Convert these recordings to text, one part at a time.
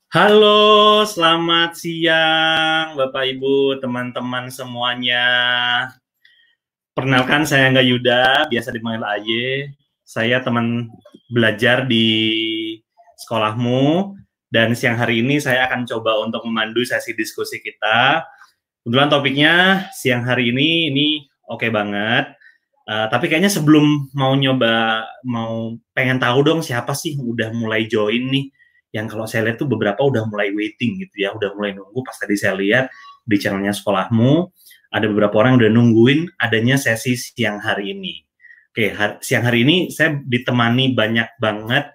Halo, selamat siang Bapak Ibu, teman-teman semuanya. Perkenalkan saya Angga Yuda, biasa dipanggil Aye. Saya teman belajar di sekolahmu, dan siang hari ini saya akan coba untuk memandu sesi diskusi kita. Kebetulan topiknya siang hari ini oke banget. Tapi kayaknya sebelum mau pengen tahu dong siapa sih udah mulai join nih. Yang kalau saya lihat tuh beberapa udah mulai waiting gitu ya, udah mulai nunggu. Pas tadi saya lihat di channelnya sekolahmu, ada beberapa orang yang udah nungguin adanya sesi siang hari ini. Oke, siang hari ini saya ditemani banyak banget,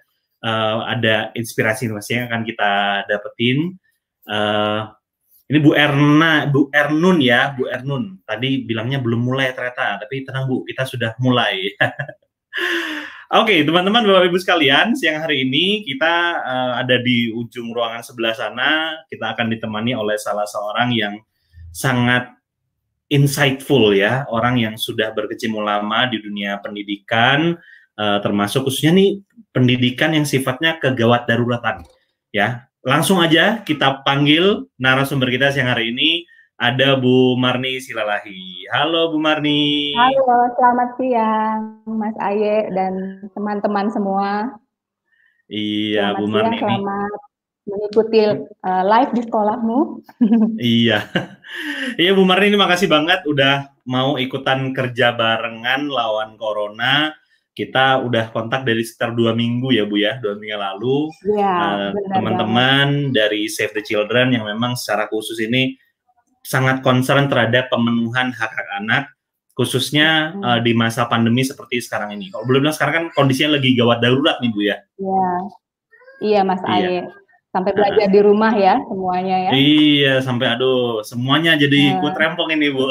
ada inspirasi-inspirasi yang akan kita dapetin. Ini Bu Ernun ya, Bu Ernun. Tadi bilangnya belum mulai ternyata, tapi tenang Bu, kita sudah mulai. Oke, teman-teman, Bapak Ibu sekalian, siang hari ini kita ada di ujung ruangan sebelah sana. Kita akan ditemani oleh salah seorang yang sangat insightful ya, orang yang sudah berkecimpung lama di dunia pendidikan, termasuk khususnya nih pendidikan yang sifatnya kegawat daruratan ya. Langsung aja kita panggil narasumber kita siang hari ini, ada Bu Marni Silalahi. Halo Bu Marni. Halo, selamat siang Mas Aye dan teman-teman semua. Iya, Selamat Bu siang, Marni ini. selamat mengikuti live di sekolahmu. Iya. Iya Bu Marni, ini makasih banget udah mau ikutan kerja barengan lawan Corona. Kita udah kontak dari sekitar 2 minggu ya Bu ya, 2 minggu lalu. Iya, benar banget. Teman-teman dari Save the Children yang memang secara khusus ini sangat concern terhadap pemenuhan hak-hak anak, khususnya di masa pandemi seperti sekarang ini. Kalau boleh bilang sekarang kan kondisinya lagi gawat darurat nih Bu ya. Iya, iya Mas Iya. Aye. Sampai belajar di rumah ya semuanya ya. Iya, sampai aduh semuanya jadi ikut rempong ini Bu.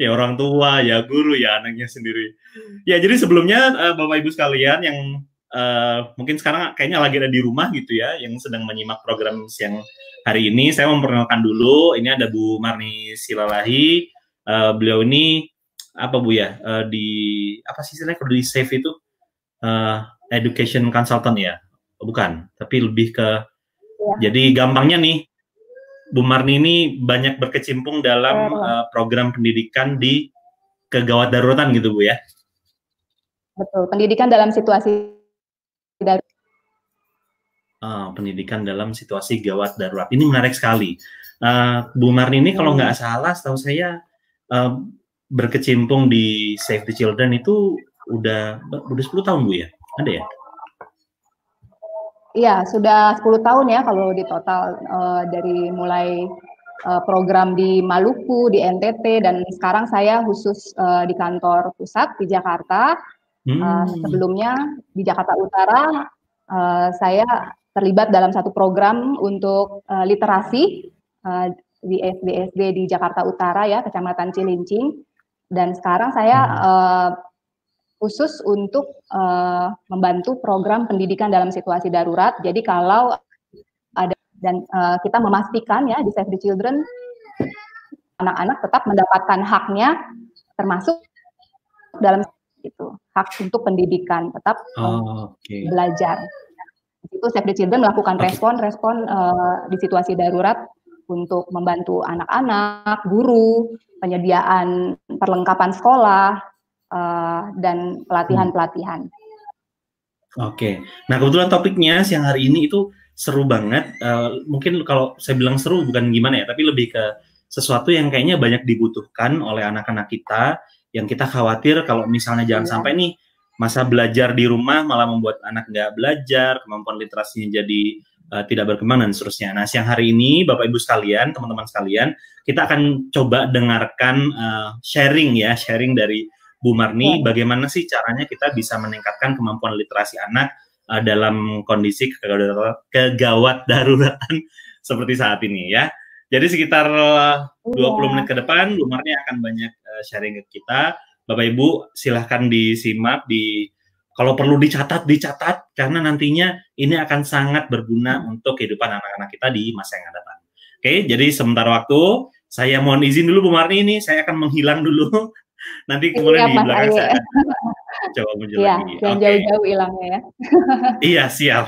Ya orang tua, ya guru, ya anaknya sendiri. Ya jadi sebelumnya Bapak Ibu sekalian yang mungkin sekarang kayaknya lagi ada di rumah gitu ya, yang sedang menyimak program siang hari ini, saya memperkenalkan dulu. Ini ada Bu Marni Silalahi. Beliau ini apa Bu ya, di apa sih istilahnya kalau di SAFE itu education consultant ya, bukan, tapi lebih ke jadi gampangnya nih, Bu Marni ini banyak berkecimpung dalam program pendidikan di kegawat daruratan gitu Bu ya. Betul, pendidikan dalam situasi darurat. Pendidikan dalam situasi gawat darurat. Ini menarik sekali. Bu Marni ini kalau nggak salah, setahu saya berkecimpung di Save the Children itu udah 10 tahun Bu ya? Ada ya? Iya, sudah 10 tahun ya kalau di total, dari mulai program di Maluku, di NTT, dan sekarang saya khusus di kantor pusat di Jakarta. Sebelumnya di Jakarta Utara, saya terlibat dalam satu program untuk literasi di SD-SD di Jakarta Utara ya, Kecamatan Cilincing. Dan sekarang saya khusus untuk membantu program pendidikan dalam situasi darurat. Jadi kalau ada dan kita memastikan ya di Save the Children anak-anak tetap mendapatkan haknya, termasuk dalam itu hak untuk pendidikan, tetap belajar. Itu Save the Children melakukan respon di situasi darurat untuk membantu anak-anak, guru, penyediaan perlengkapan sekolah, dan pelatihan-pelatihan. Oke, nah kebetulan topiknya siang hari ini itu seru banget. Mungkin kalau saya bilang seru bukan gimana ya, tapi lebih ke sesuatu yang kayaknya banyak dibutuhkan oleh anak-anak kita, yang kita khawatir kalau misalnya jangan sampai nih masa belajar di rumah malah membuat anak nggak belajar, kemampuan literasinya jadi tidak berkembang dan seterusnya. Nah siang hari ini Bapak Ibu sekalian, teman-teman sekalian, kita akan coba dengarkan sharing dari Bu Marni, bagaimana sih caranya kita bisa meningkatkan kemampuan literasi anak dalam kondisi kegawat daruratan seperti saat ini ya. Jadi sekitar 20 menit ke depan, Bu Marni akan banyak sharing ke kita. Bapak Ibu silahkan disimak, kalau perlu dicatat, karena nantinya ini akan sangat berguna untuk kehidupan anak-anak kita di masa yang akan datang. Oke, jadi sebentar waktu, saya mohon izin dulu Bu Marni ini, saya akan menghilang dulu. Nanti kemudian di belakang saya akan coba muncul lagi. Jangan jauh-jauh hilangnya ya. Iya, siap.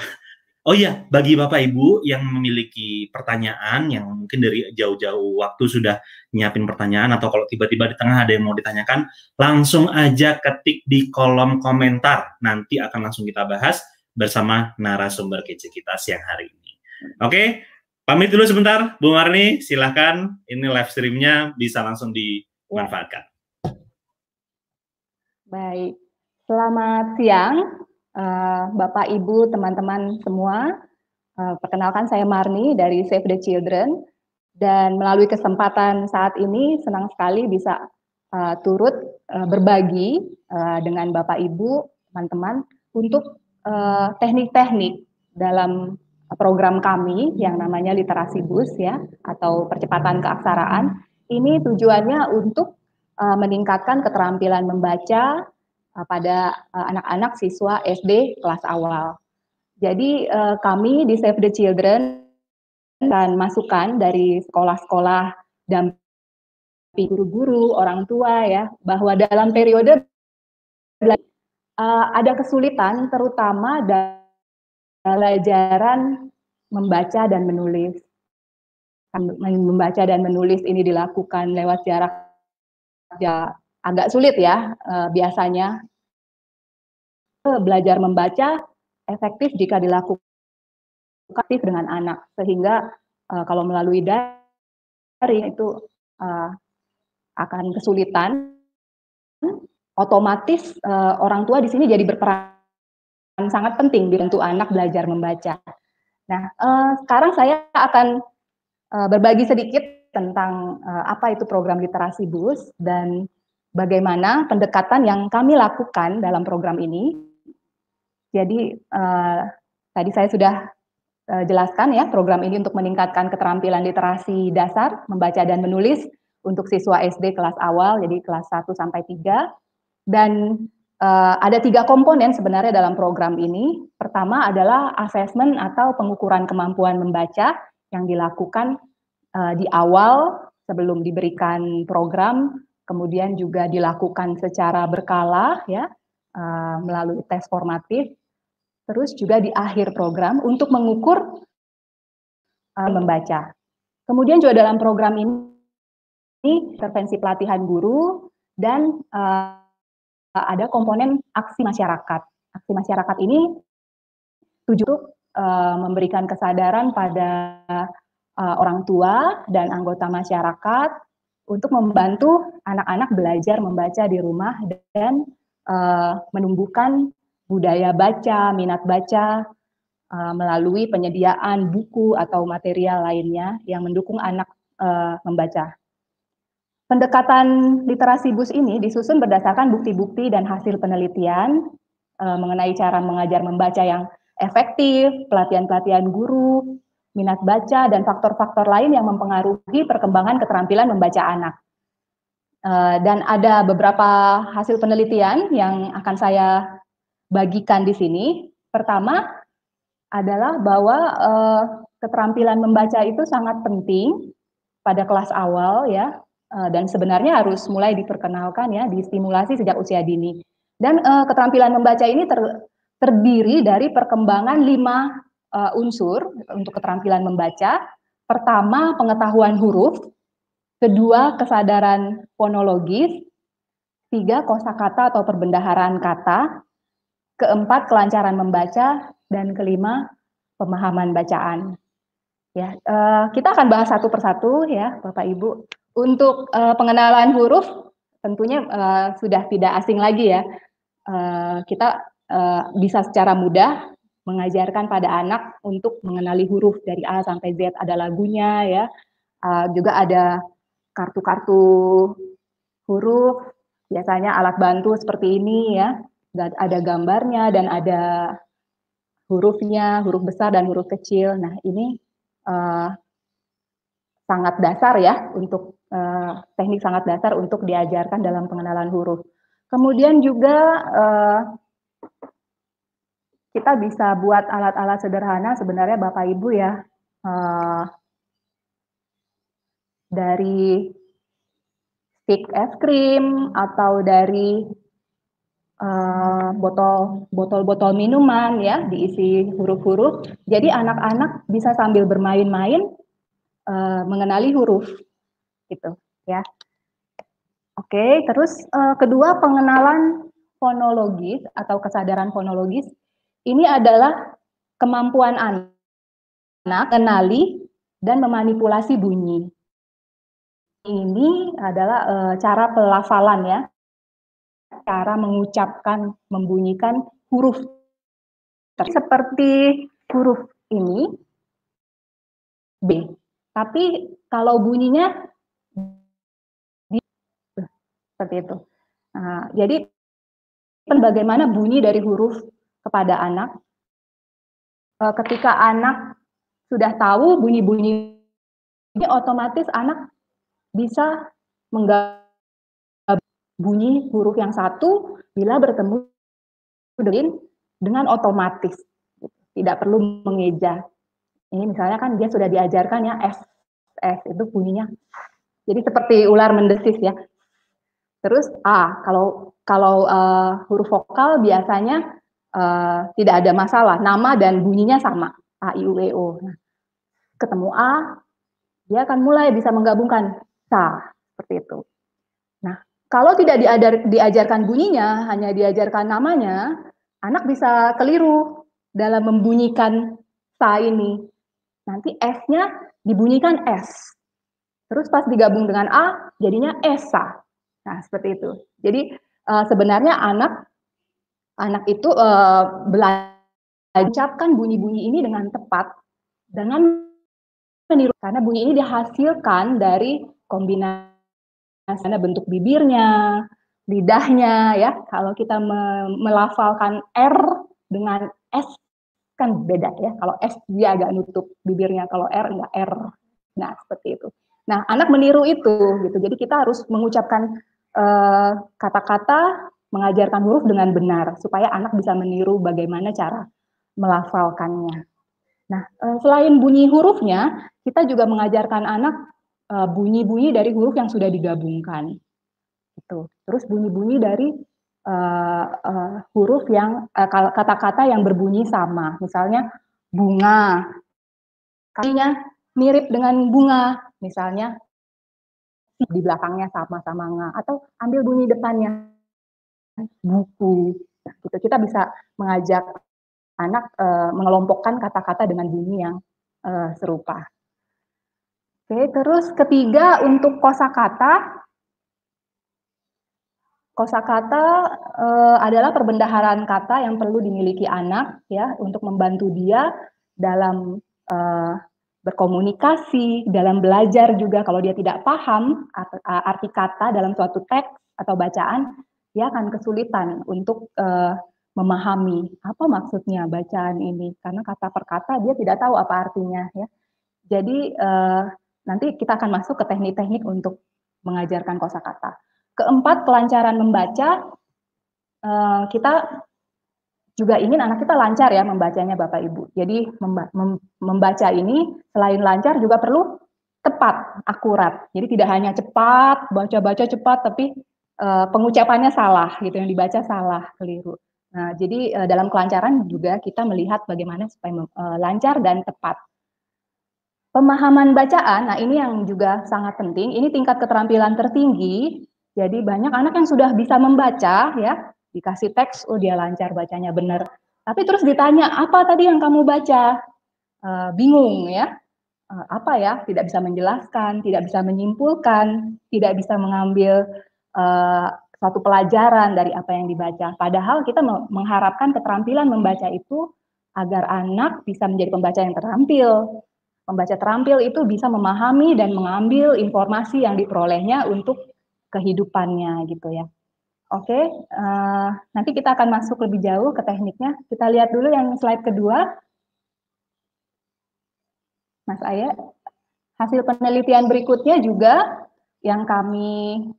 Oh iya, bagi Bapak Ibu yang memiliki pertanyaan yang mungkin dari jauh-jauh waktu sudah nyiapin pertanyaan atau kalau tiba-tiba di tengah ada yang mau ditanyakan, langsung aja ketik di kolom komentar. Nanti akan langsung kita bahas bersama narasumber kece kita siang hari ini. Oke, pamit dulu sebentar, Bu Marni. Silahkan, ini live streamnya bisa langsung dimanfaatkan. Baik, selamat siang Bapak, Ibu, teman-teman semua. Perkenalkan saya Marni dari Save the Children, dan melalui kesempatan saat ini senang sekali bisa turut berbagi dengan Bapak Ibu, teman-teman, untuk teknik-teknik dalam program kami yang namanya Literasi Boost ya, atau percepatan keaksaraan. Ini tujuannya untuk meningkatkan keterampilan membaca pada anak-anak siswa SD kelas awal. Jadi kami di Save the Children dan masukan dari sekolah-sekolah dan guru-guru, orang tua ya, bahwa dalam periode ada kesulitan terutama dalam pelajaran membaca dan menulis. Membaca dan menulis ini dilakukan lewat jarak ya agak sulit ya biasanya. Belajar membaca efektif jika dilakukan aktif dengan anak, sehingga kalau melalui daring itu akan kesulitan. Otomatis orang tua di sini jadi berperan sangat penting untuk anak belajar membaca. Nah, sekarang saya akan berbagi sedikit tentang apa itu program Literasi Boost dan bagaimana pendekatan yang kami lakukan dalam program ini. Jadi tadi saya sudah jelaskan ya, program ini untuk meningkatkan keterampilan literasi dasar, membaca dan menulis untuk siswa SD kelas awal, jadi kelas 1 sampai 3. Dan ada 3 komponen sebenarnya dalam program ini. Pertama adalah asesmen atau pengukuran kemampuan membaca yang dilakukan di awal sebelum diberikan program, kemudian juga dilakukan secara berkala ya, melalui tes formatif. Terus juga di akhir program untuk mengukur membaca. Kemudian juga dalam program ini intervensi pelatihan guru dan ada komponen aksi masyarakat. Aksi masyarakat ini tujuh memberikan kesadaran pada orang tua dan anggota masyarakat untuk membantu anak-anak belajar membaca di rumah dan menumbuhkan budaya baca, minat baca melalui penyediaan buku atau material lainnya yang mendukung anak membaca. Pendekatan literasi bus ini disusun berdasarkan bukti-bukti dan hasil penelitian mengenai cara mengajar membaca yang efektif, pelatihan-pelatihan guru, minat baca, dan faktor-faktor lain yang mempengaruhi perkembangan keterampilan membaca anak. Dan ada beberapa hasil penelitian yang akan saya bagikan di sini. Pertama adalah bahwa keterampilan membaca itu sangat penting pada kelas awal ya, dan sebenarnya harus mulai diperkenalkan ya, distimulasi sejak usia dini. Dan keterampilan membaca ini terdiri dari perkembangan 5 unsur untuk keterampilan membaca. Pertama, pengetahuan huruf. Kedua, kesadaran fonologis. 3, kosakata atau perbendaharaan kata. Keempat, kelancaran membaca. Dan kelima, pemahaman bacaan. Ya, kita akan bahas satu persatu ya, Bapak Ibu. Untuk pengenalan huruf, tentunya sudah tidak asing lagi ya. Kita bisa secara mudah mengajarkan pada anak untuk mengenali huruf dari A sampai Z. Ada lagunya ya, juga ada kartu-kartu huruf, biasanya alat bantu seperti ini ya. Dan ada gambarnya dan ada hurufnya, huruf besar dan huruf kecil. Nah, ini sangat dasar ya untuk teknik sangat dasar untuk diajarkan dalam pengenalan huruf. Kemudian juga kita bisa buat alat-alat sederhana sebenarnya Bapak Ibu ya, dari stick es krim atau dari botol-botol minuman ya diisi huruf-huruf. Jadi anak-anak bisa sambil bermain-main mengenali huruf gitu ya. Oke, terus kedua pengenalan fonologis atau kesadaran fonologis ini adalah kemampuan anak mengenali dan memanipulasi bunyi. Ini adalah cara pelafalan ya, cara mengucapkan, membunyikan huruf seperti huruf ini B. Tapi kalau bunyinya seperti itu. Nah, jadi bagaimana bunyi dari huruf kepada anak. Ketika anak sudah tahu bunyi-bunyi ini, otomatis anak bisa menggabungkan bunyi huruf yang satu bila bertemu dengan otomatis, tidak perlu mengeja. Ini misalnya kan dia sudah diajarkan ya S itu bunyinya. Jadi seperti ular mendesis ya. Terus A, kalau huruf vokal biasanya tidak ada masalah, nama dan bunyinya sama, A, I, U, E, O. Nah, ketemu A, dia akan mulai bisa menggabungkan sa, seperti itu. Nah, kalau tidak diajarkan bunyinya, hanya diajarkan namanya, anak bisa keliru dalam membunyikan sa ini. Nanti S-nya dibunyikan S. Terus pas digabung dengan A, jadinya esa. Nah, seperti itu. Jadi sebenarnya anak itu belajar mengucapkan bunyi-bunyi ini dengan tepat dengan meniru, karena bunyi ini dihasilkan dari kombinasi bentuk bibirnya, lidahnya ya. Kalau kita melafalkan R dengan S kan beda ya. Kalau S dia agak nutup bibirnya, kalau R enggak R. Nah, seperti itu. Nah, anak meniru itu gitu. Jadi kita harus mengucapkan kata-kata, mengajarkan huruf dengan benar supaya anak bisa meniru bagaimana cara melafalkannya. Nah, selain bunyi hurufnya, kita juga mengajarkan anak bunyi-bunyi dari huruf yang sudah digabungkan. Gitu. Terus bunyi-bunyi dari huruf yang kata-kata yang berbunyi sama. Misalnya bunga, kayaknya mirip dengan bunga. Misalnya di belakangnya sama-sama nga, atau ambil bunyi depannya buku. Gitu. Kita bisa mengajak anak mengelompokkan kata-kata dengan bunyi yang serupa. Oke, terus ketiga untuk kosakata. Kosakata adalah perbendaharaan kata yang perlu dimiliki anak ya untuk membantu dia dalam berkomunikasi, dalam belajar juga. Kalau dia tidak paham arti kata dalam suatu teks atau bacaan, dia akan kesulitan untuk memahami apa maksudnya bacaan ini, karena kata per kata dia tidak tahu apa artinya ya. Jadi nanti kita akan masuk ke teknik-teknik untuk mengajarkan kosakata. Keempat, kelancaran membaca. Kita juga ingin anak kita lancar ya membacanya Bapak Ibu. Jadi membaca ini selain lancar juga perlu tepat, akurat. Jadi tidak hanya cepat, baca-baca cepat tapi pengucapannya salah gitu, yang dibaca salah, keliru. Nah, jadi dalam kelancaran juga kita melihat bagaimana supaya lancar dan tepat. Pemahaman bacaan, nah ini yang juga sangat penting. Ini tingkat keterampilan tertinggi. Jadi banyak anak yang sudah bisa membaca ya, dikasih teks, oh dia lancar bacanya benar. Tapi terus ditanya, apa tadi yang kamu baca? Bingung ya. Apa ya? Tidak bisa menjelaskan, tidak bisa menyimpulkan, tidak bisa mengambil suatu pelajaran dari apa yang dibaca. Padahal kita mengharapkan keterampilan membaca itu agar anak bisa menjadi pembaca yang terampil. Pembaca terampil itu bisa memahami dan mengambil informasi yang diperolehnya untuk kehidupannya gitu ya. Oke, nanti kita akan masuk lebih jauh ke tekniknya. Kita lihat dulu yang slide kedua. Mas Aya, hasil penelitian berikutnya juga yang kami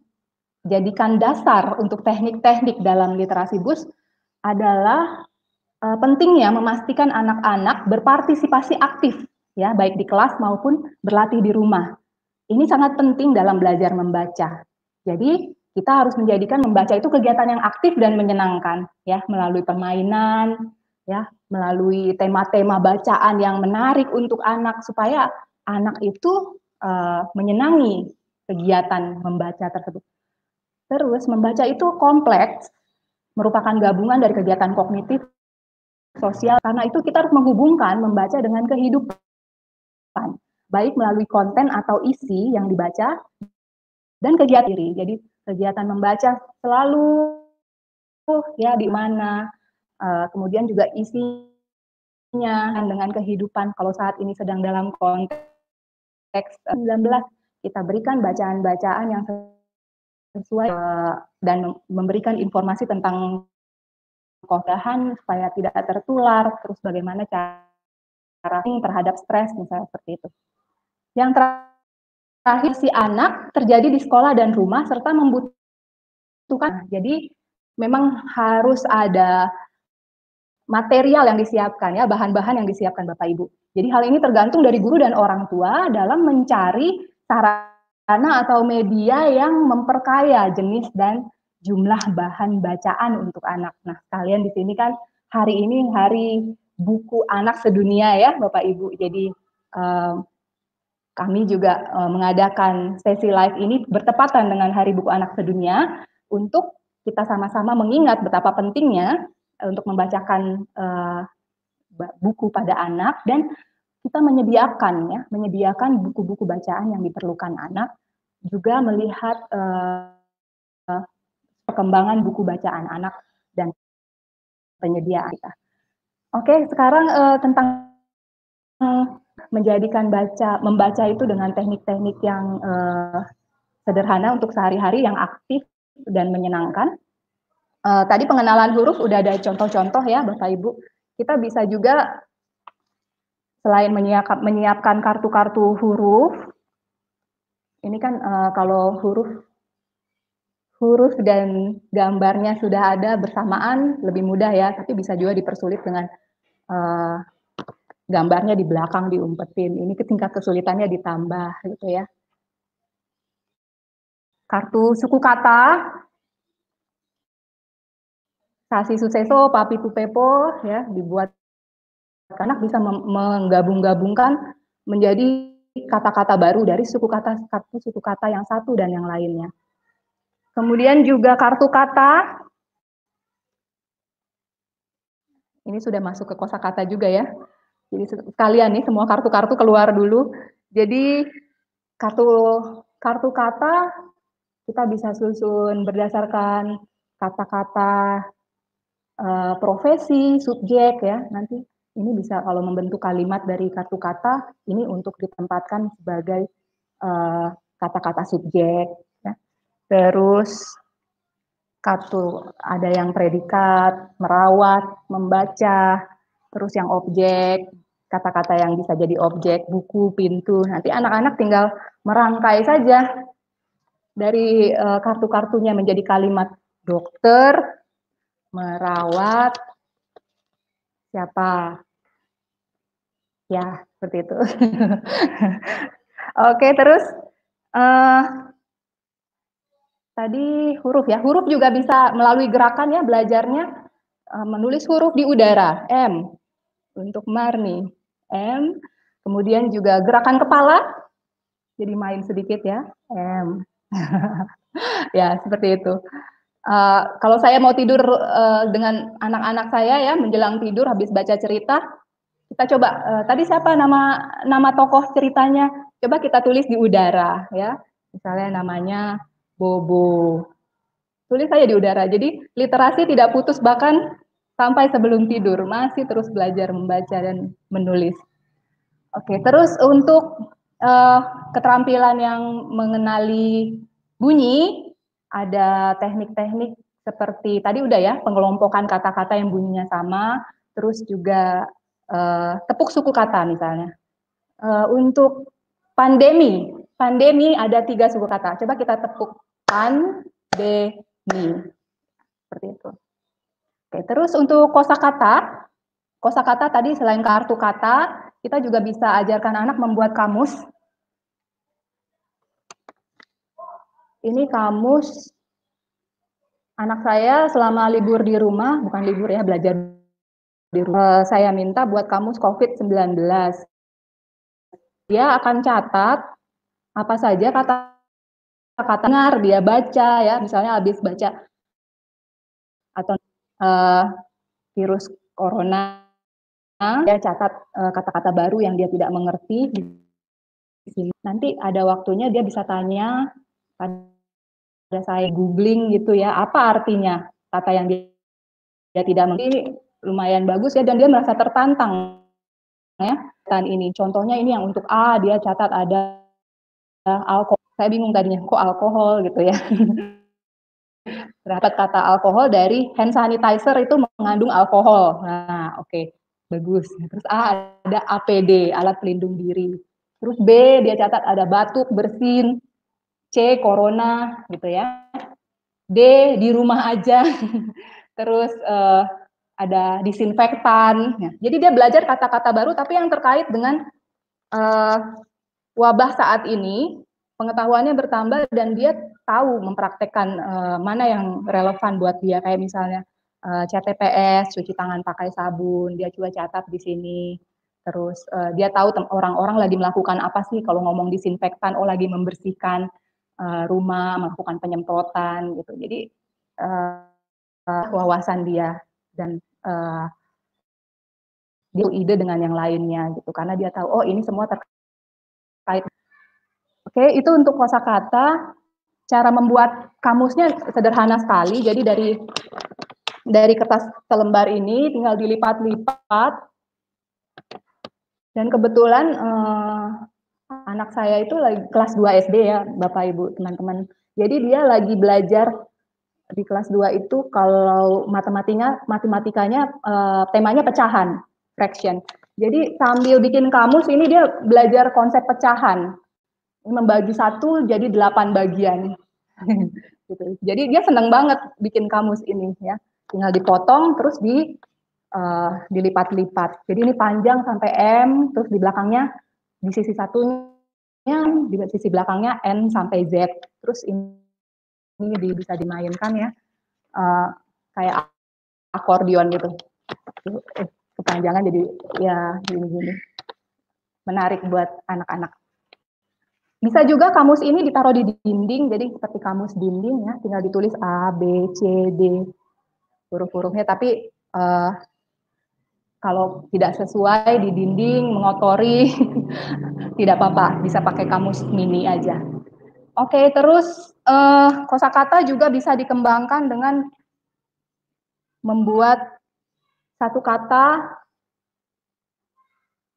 jadikan dasar untuk teknik-teknik dalam literasi BUS adalah pentingnya memastikan anak-anak berpartisipasi aktif ya, baik di kelas maupun berlatih di rumah. Ini sangat penting dalam belajar membaca. Jadi kita harus menjadikan membaca itu kegiatan yang aktif dan menyenangkan, ya, melalui permainan, ya, melalui tema-tema bacaan yang menarik untuk anak supaya anak itu menyenangi kegiatan membaca tersebut. Terus membaca itu kompleks, merupakan gabungan dari kegiatan kognitif, sosial, karena itu kita harus menghubungkan membaca dengan kehidupan, baik melalui konten atau isi yang dibaca dan kegiatan diri. Jadi kegiatan membaca selalu ya di mana, kemudian juga isinya dengan kehidupan. Kalau saat ini sedang dalam konteks 19, kita berikan bacaan-bacaan yang sesuai dan memberikan informasi tentang kemudahan supaya tidak tertular, terus bagaimana cara terhadap stres misalnya seperti itu. Yang terakhir, si anak terjadi di sekolah dan rumah serta membutuhkan. Jadi memang harus ada material yang disiapkan, ya, bahan-bahan yang disiapkan Bapak Ibu. Jadi hal ini tergantung dari guru dan orang tua dalam mencari sarana atau media yang memperkaya jenis dan jumlah bahan bacaan untuk anak. Nah, kalian di sini kan hari ini hari buku anak sedunia, ya Bapak Ibu. Jadi kami juga mengadakan sesi live ini bertepatan dengan Hari Buku Anak Sedunia untuk kita sama-sama mengingat betapa pentingnya untuk membacakan buku pada anak, dan kita menyediakan buku-buku bacaan yang diperlukan anak, juga melihat perkembangan buku bacaan anak dan penyediaan kita. Oke, sekarang tentang menjadikan membaca itu dengan teknik-teknik yang sederhana untuk sehari-hari yang aktif dan menyenangkan. Tadi pengenalan huruf udah ada contoh-contoh, ya Bapak Ibu. Kita bisa juga selain menyiapkan kartu-kartu huruf, ini kan kalau huruf dan gambarnya sudah ada bersamaan lebih mudah, ya, tapi bisa juga dipersulit dengan gambarnya di belakang diumpetin. Ini tingkat kesulitannya ditambah gitu, ya. Kartu suku kata, sasi suseso, papi pupepo, ya, dibuat anak bisa menggabung-gabungkan menjadi kata-kata baru dari suku kata yang satu dan yang lainnya. Kemudian juga kartu kata, ini sudah masuk ke kosakata juga, ya. Jadi sekalian nih semua kartu-kartu keluar dulu. Jadi kartu kata kita bisa susun berdasarkan kata-kata profesi, subjek, ya. Nanti ini bisa kalau membentuk kalimat dari kartu kata ini untuk ditempatkan sebagai kata-kata subjek, ya. Terus kartu ada yang predikat, merawat, membaca, terus yang objek, kata-kata yang bisa jadi objek, buku, pintu. Nanti anak-anak tinggal merangkai saja dari kartu-kartunya menjadi kalimat dokter, merawat, siapa? Ya, seperti itu. Oke, terus tadi huruf, ya. Huruf juga bisa melalui gerakan, ya, belajarnya menulis huruf di udara. M untuk Marni. M. Kemudian juga gerakan kepala. Jadi main sedikit, ya. M. Ya, seperti itu. Kalau saya mau tidur dengan anak-anak saya, ya, menjelang tidur habis baca cerita, kita coba tadi siapa nama tokoh ceritanya, coba kita tulis di udara, ya, misalnya namanya Bobo, tulis saja di udara. Jadi literasi tidak putus bahkan sampai sebelum tidur, masih terus belajar membaca dan menulis. Oke, terus untuk keterampilan yang mengenali bunyi, ada teknik-teknik seperti tadi udah, ya, pengelompokan kata-kata yang bunyinya sama, terus juga tepuk suku kata misalnya. Untuk pandemi ada 3 suku kata. Coba kita tepuk pandemi, seperti itu. Oke, terus untuk kosakata tadi selain kartu kata, kita juga bisa ajarkan anak membuat kamus. Ini kamus Anak saya selama libur di rumah, bukan libur ya, belajar di rumah, saya minta buat kamus COVID-19. Dia akan catat apa saja kata-kata dengar dia baca ya, misalnya habis baca atau virus corona, dia catat kata-kata baru yang dia tidak mengerti di sini. Nanti ada waktunya dia bisa tanya pada saya googling gitu ya, apa artinya kata yang dia tidak mengerti. Lumayan bagus ya, dan dia merasa tertantang ya. Dan ini contohnya ini yang untuk A dia catat ada alkohol. Saya bingung tadinya kok alkohol gitu ya. Dapat kata alkohol dari hand sanitizer itu mengandung alkohol. Nah, oke. Bagus. Terus A ada APD, alat pelindung diri. Terus B dia catat ada batuk, bersin. C corona gitu ya. D di rumah aja. Terus ada disinfektan. Ya. Jadi dia belajar kata-kata baru tapi yang terkait dengan wabah saat ini, pengetahuannya bertambah dan dia tahu mempraktekkan mana yang relevan buat dia, kayak misalnya CTPS, cuci tangan pakai sabun, dia coba catat di sini. Terus dia tahu orang-orang lagi melakukan apa sih kalau ngomong disinfektan, oh lagi membersihkan rumah, melakukan penyemprotan gitu. Jadi wawasan dia dan dia ide dengan yang lainnya gitu, karena dia tahu oh ini semua terkait. Oke, itu untuk kosakata. Cara membuat kamusnya sederhana sekali. Jadi dari kertas selembar ini tinggal dilipat-lipat. Dan kebetulan anak saya itu lagi kelas 2 SD ya, Bapak Ibu, teman-teman. Jadi dia lagi belajar di kelas 2 itu kalau matematikanya temanya pecahan, fraction. Jadi sambil bikin kamus ini dia belajar konsep pecahan. Membagi satu jadi 8 bagian. Gitu. Jadi dia senang banget bikin kamus ini ya. Tinggal dipotong terus dilipat-lipat. Jadi ini panjang sampai M, terus di belakangnya di sisi satunya, di sisi belakangnya N sampai Z. Terus ini bisa dimainkan ya, kayak akordeon gitu. Kepanjangan jadi ya gini-gini. Menarik buat anak-anak. Bisa juga kamus ini ditaruh di dinding, jadi seperti kamus dinding ya, tinggal ditulis A, B, C, D, huruf-hurufnya, tapi kalau tidak sesuai di dinding, mengotori, tidak apa-apa, bisa pakai kamus mini aja. Oke, terus kosakata juga bisa dikembangkan dengan membuat satu kata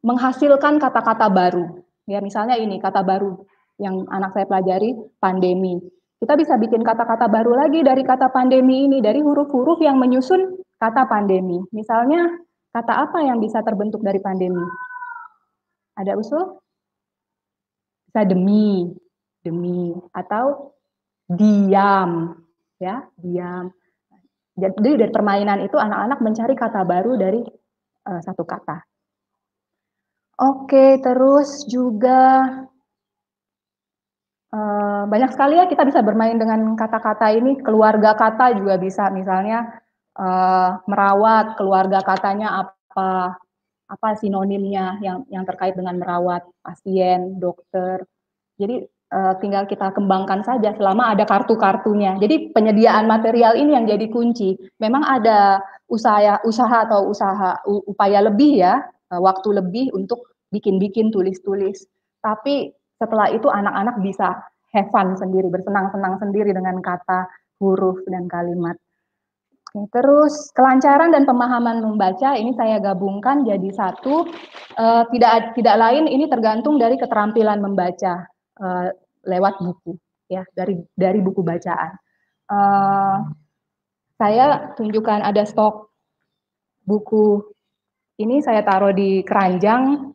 menghasilkan kata-kata baru. Ya, misalnya ini kata baru yang anak saya pelajari, pandemi. Kita bisa bikin kata-kata baru lagi dari kata pandemi ini, dari huruf-huruf yang menyusun kata pandemi. Misalnya, kata apa yang bisa terbentuk dari pandemi? Ada usul? Bisa demi, atau diam, ya, diam. Jadi dari permainan itu anak-anak mencari kata baru dari satu kata. Oke, terus juga banyak sekali ya kita bisa bermain dengan kata-kata ini. Keluarga kata juga bisa, misalnya merawat, keluarga katanya apa sinonimnya yang terkait dengan merawat pasien, dokter. Jadi tinggal kita kembangkan saja selama ada kartu-kartunya. Jadi penyediaan material ini yang jadi kunci. Memang ada usaha atau upaya lebih ya, waktu lebih untuk bikin-bikin, tulis-tulis. Tapi setelah itu anak-anak bisa have fun sendiri, bersenang-senang sendiri dengan kata, huruf, dan kalimat. Oke, terus kelancaran dan pemahaman membaca ini saya gabungkan jadi satu. Tidak lain, ini tergantung dari keterampilan membaca lewat buku, ya, dari buku bacaan. Saya tunjukkan ada stok buku ini, saya taruh di keranjang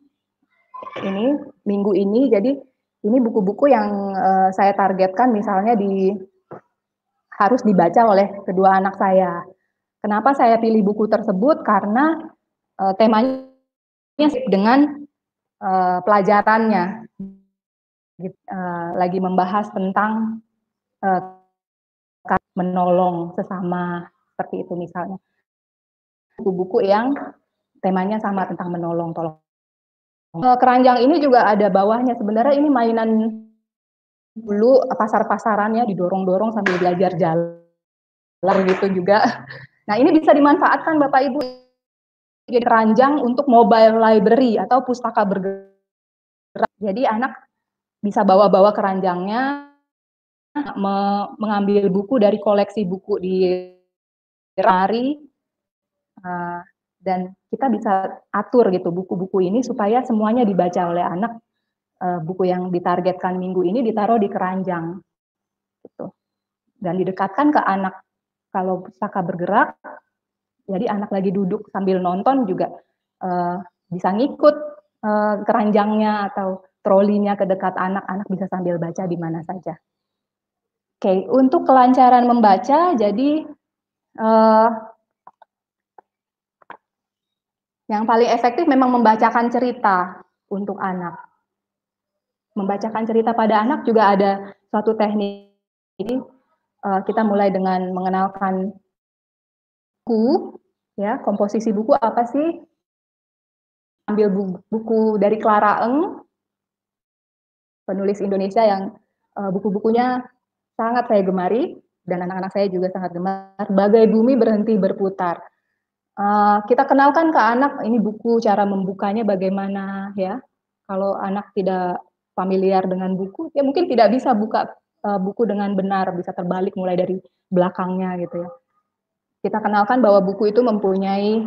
ini minggu ini. Jadi ini buku-buku yang saya targetkan misalnya harus dibaca oleh kedua anak saya. Kenapa saya pilih buku tersebut? Karena temanya dengan pelajarannya. Lagi membahas tentang menolong sesama, seperti itu misalnya. Buku-buku yang temanya sama tentang menolong, tolong. Keranjang ini juga ada bawahnya, sebenarnya ini mainan dulu pasar-pasarannya didorong-dorong sambil belajar jalan gitu juga. Nah ini bisa dimanfaatkan Bapak Ibu jadi keranjang untuk mobile library atau pustaka bergerak. Jadi anak bisa bawa-bawa keranjangnya, mengambil buku dari koleksi buku di lemari, dan kita bisa atur gitu buku-buku ini supaya semuanya dibaca oleh anak. Buku yang ditargetkan minggu ini ditaruh di keranjang gitu. Dan didekatkan ke anak. Kalau pustaka bergerak, jadi anak lagi duduk sambil nonton juga bisa ngikut keranjangnya atau trolinya ke dekat anak bisa sambil baca di mana saja. Oke, untuk kelancaran membaca, jadi yang paling efektif memang membacakan cerita untuk anak. Membacakan cerita pada anak juga ada suatu teknik. Jadi kita mulai dengan mengenalkan buku, ya, komposisi buku apa sih? Ambil buku dari Clara Eng, penulis Indonesia yang buku-bukunya sangat saya gemari dan anak-anak saya juga sangat gemar. Bagai Bumi Berhenti Berputar. Kita kenalkan ke anak ini buku, cara membukanya bagaimana, ya. Kalau anak tidak familiar dengan buku, ya mungkin tidak bisa buka buku dengan benar, bisa terbalik mulai dari belakangnya gitu ya. Kita kenalkan bahwa buku itu mempunyai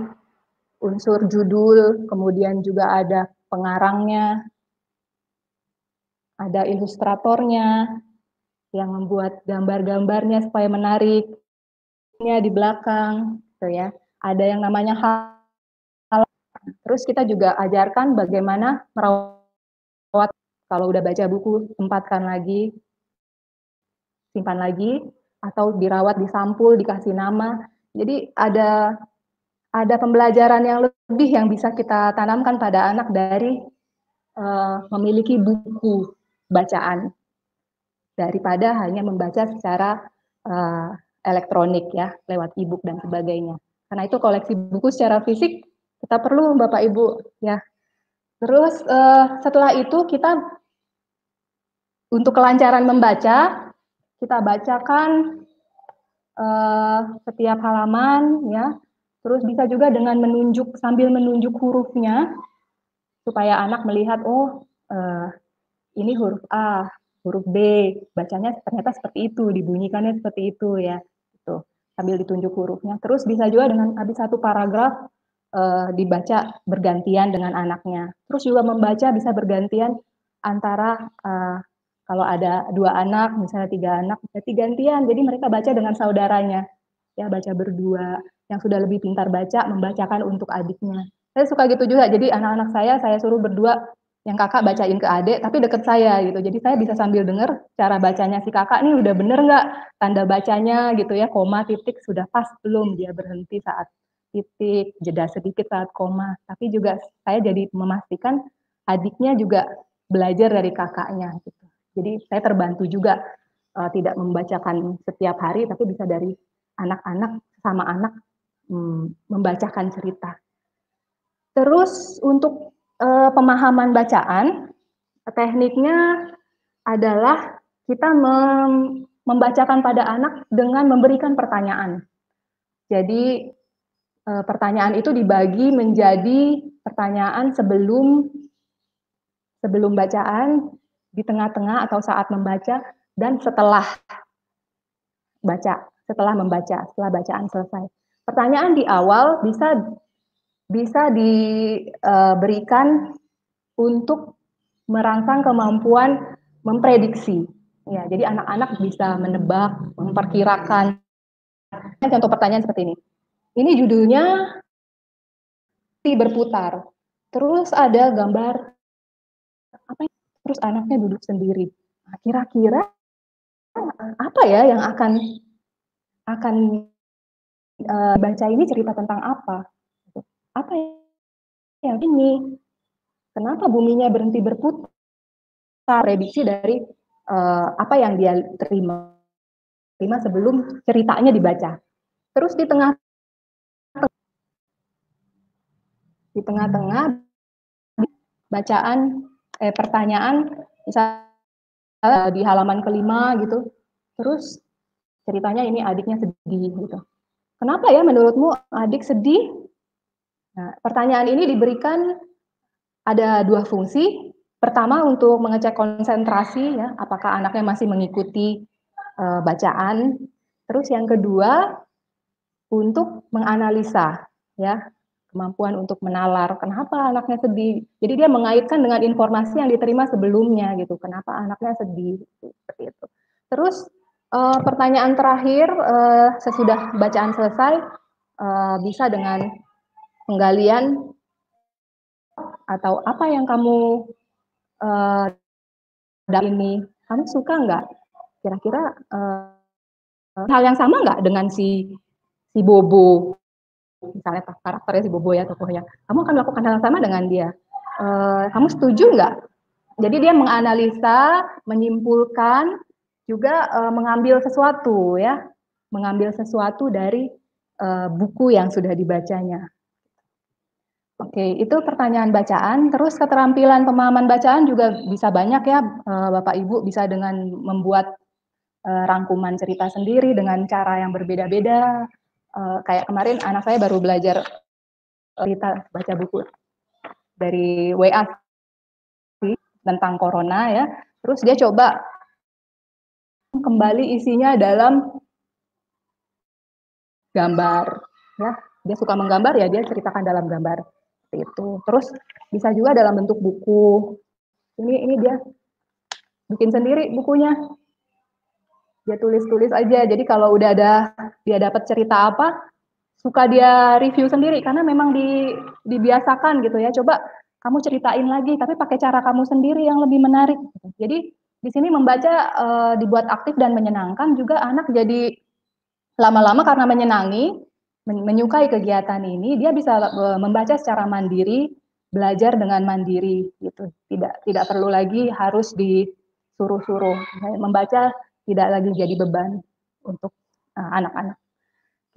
unsur judul, kemudian juga ada pengarangnya, ada ilustratornya yang membuat gambar-gambarnya supaya menarik di belakang, gitu ya. Ada yang namanya hal. Terus kita juga ajarkan bagaimana merawat. Kalau udah baca buku, tempatkan lagi, simpan lagi, atau dirawat, disampul, dikasih nama. Jadi ada pembelajaran yang lebih yang bisa kita tanamkan pada anak dari memiliki buku bacaan daripada hanya membaca secara elektronik ya, lewat e-book dan sebagainya. Karena itu koleksi buku secara fisik kita perlu Bapak Ibu ya. Terus setelah itu kita untuk kelancaran membaca, kita bacakan setiap halaman ya. Terus bisa juga dengan sambil menunjuk hurufnya supaya anak melihat ini huruf A, huruf B, bacanya ternyata seperti itu, dibunyikannya seperti itu ya. Gitu. Sambil ditunjuk hurufnya. Terus bisa juga dengan habis satu paragraf dibaca bergantian dengan anaknya. Terus juga membaca bisa bergantian antara kalau ada 2 anak, misalnya 3 anak, berarti gantian. Jadi mereka baca dengan saudaranya. Ya, baca berdua. Yang sudah lebih pintar baca, membacakan untuk adiknya. Saya suka gitu juga. Jadi anak-anak saya suruh berdua, yang kakak bacain ke adik, tapi deket saya gitu. Jadi saya bisa sambil dengar cara bacanya si kakak nih udah bener nggak tanda bacanya gitu ya, koma, titik, sudah pas belum, dia berhenti saat titik, jeda sedikit saat koma. Tapi juga saya jadi memastikan adiknya juga belajar dari kakaknya gitu. Jadi saya terbantu juga tidak membacakan setiap hari, tapi bisa dari anak-anak sama anak membacakan cerita. Terus untuk pemahaman bacaan, tekniknya adalah kita membacakan pada anak dengan memberikan pertanyaan. Jadi pertanyaan itu dibagi menjadi pertanyaan sebelum bacaan, di tengah-tengah atau saat membaca, dan setelah membaca, setelah bacaan selesai. Pertanyaan di awal bisa diberikan untuk merangsang kemampuan memprediksi. Ya, jadi anak-anak bisa menebak, memperkirakan. Contoh pertanyaan seperti ini. Ini judulnya berputar. Terus ada gambar apa? Terus anaknya duduk sendiri. Nah, kira-kira apa ya yang akan baca ini cerita tentang apa? Apa yang ini? Kenapa buminya berhenti berputar? Prediksi dari apa yang dia terima. sebelum ceritanya dibaca. Terus di tengah-tengah bacaan pertanyaan misalnya di halaman kelima gitu. Terus ceritanya ini adiknya sedih gitu. Kenapa ya menurutmu adik sedih? Nah, pertanyaan ini diberikan ada dua fungsi. Pertama untuk mengecek konsentrasi ya, apakah anaknya masih mengikuti bacaan. Terus yang kedua untuk menganalisa ya, kemampuan untuk menalar kenapa anaknya sedih. Jadi dia mengaitkan dengan informasi yang diterima sebelumnya gitu. Kenapa anaknya sedih seperti itu. Terus pertanyaan terakhir sesudah bacaan selesai bisa dengan penggalian atau apa yang kamu ini kamu suka nggak? Kira-kira hal yang sama nggak dengan si Bobo? Misalnya karakternya si Bobo ya tokohnya. Kamu akan melakukan hal yang sama dengan dia. Kamu setuju nggak? Jadi dia menganalisa, menyimpulkan, juga mengambil sesuatu ya, mengambil sesuatu dari buku yang sudah dibacanya. Oke, itu pertanyaan bacaan. Terus keterampilan pemahaman bacaan juga bisa banyak ya, Bapak Ibu bisa dengan membuat rangkuman cerita sendiri dengan cara yang berbeda-beda. Kayak kemarin anak saya baru belajar cerita baca buku dari WA tentang corona ya. Terus dia coba kembali isinya dalam gambar ya. Dia suka menggambar ya, dia ceritakan dalam gambar seperti itu. Terus bisa juga dalam bentuk buku. Ini dia bikin sendiri bukunya. Dia tulis-tulis aja. Jadi kalau udah dia dapat cerita apa, suka dia review sendiri karena memang dibiasakan gitu ya. Coba kamu ceritain lagi tapi pakai cara kamu sendiri yang lebih menarik. Jadi di sini membaca dibuat aktif dan menyenangkan juga anak jadi lama-lama karena menyenangi, menyukai kegiatan ini, dia bisa membaca secara mandiri, belajar dengan mandiri gitu. Tidak perlu lagi harus disuruh-suruh. Membaca tidak lagi jadi beban untuk anak-anak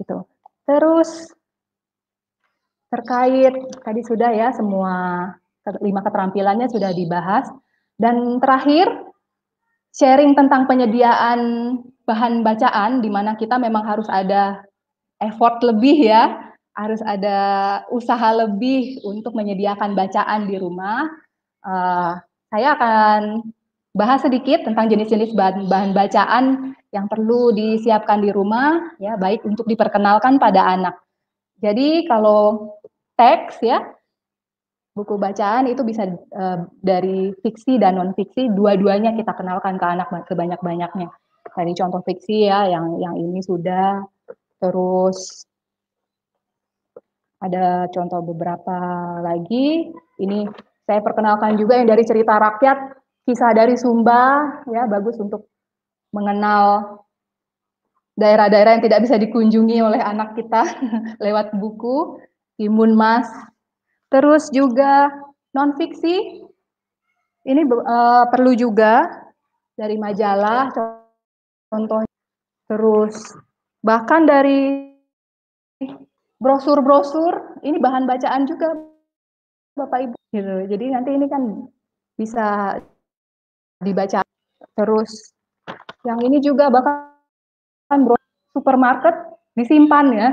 gitu. Terus terkait tadi sudah ya semua 5 keterampilannya sudah dibahas dan terakhir sharing tentang penyediaan bahan bacaan di mana kita memang harus ada effort lebih ya, harus ada usaha lebih untuk menyediakan bacaan di rumah. Saya akan bahas sedikit tentang jenis-jenis bahan bacaan yang perlu disiapkan di rumah, ya, baik untuk diperkenalkan pada anak. Jadi kalau teks ya, buku bacaan itu bisa dari fiksi dan non fiksi, dua-duanya kita kenalkan ke anak sebanyak-banyaknya. Tadi contoh fiksi ya, yang ini sudah. Terus ada contoh beberapa lagi. Ini saya perkenalkan juga yang dari cerita rakyat, kisah dari Sumba, ya bagus untuk mengenal daerah-daerah yang tidak bisa dikunjungi oleh anak kita lewat buku, Timun Mas. Terus juga non fiksi, ini perlu juga dari majalah, contoh. Terus bahkan dari brosur-brosur, ini bahan bacaan juga Bapak Ibu gitu. Jadi nanti ini kan bisa dibaca. Terus yang ini juga bahkan supermarket disimpan ya.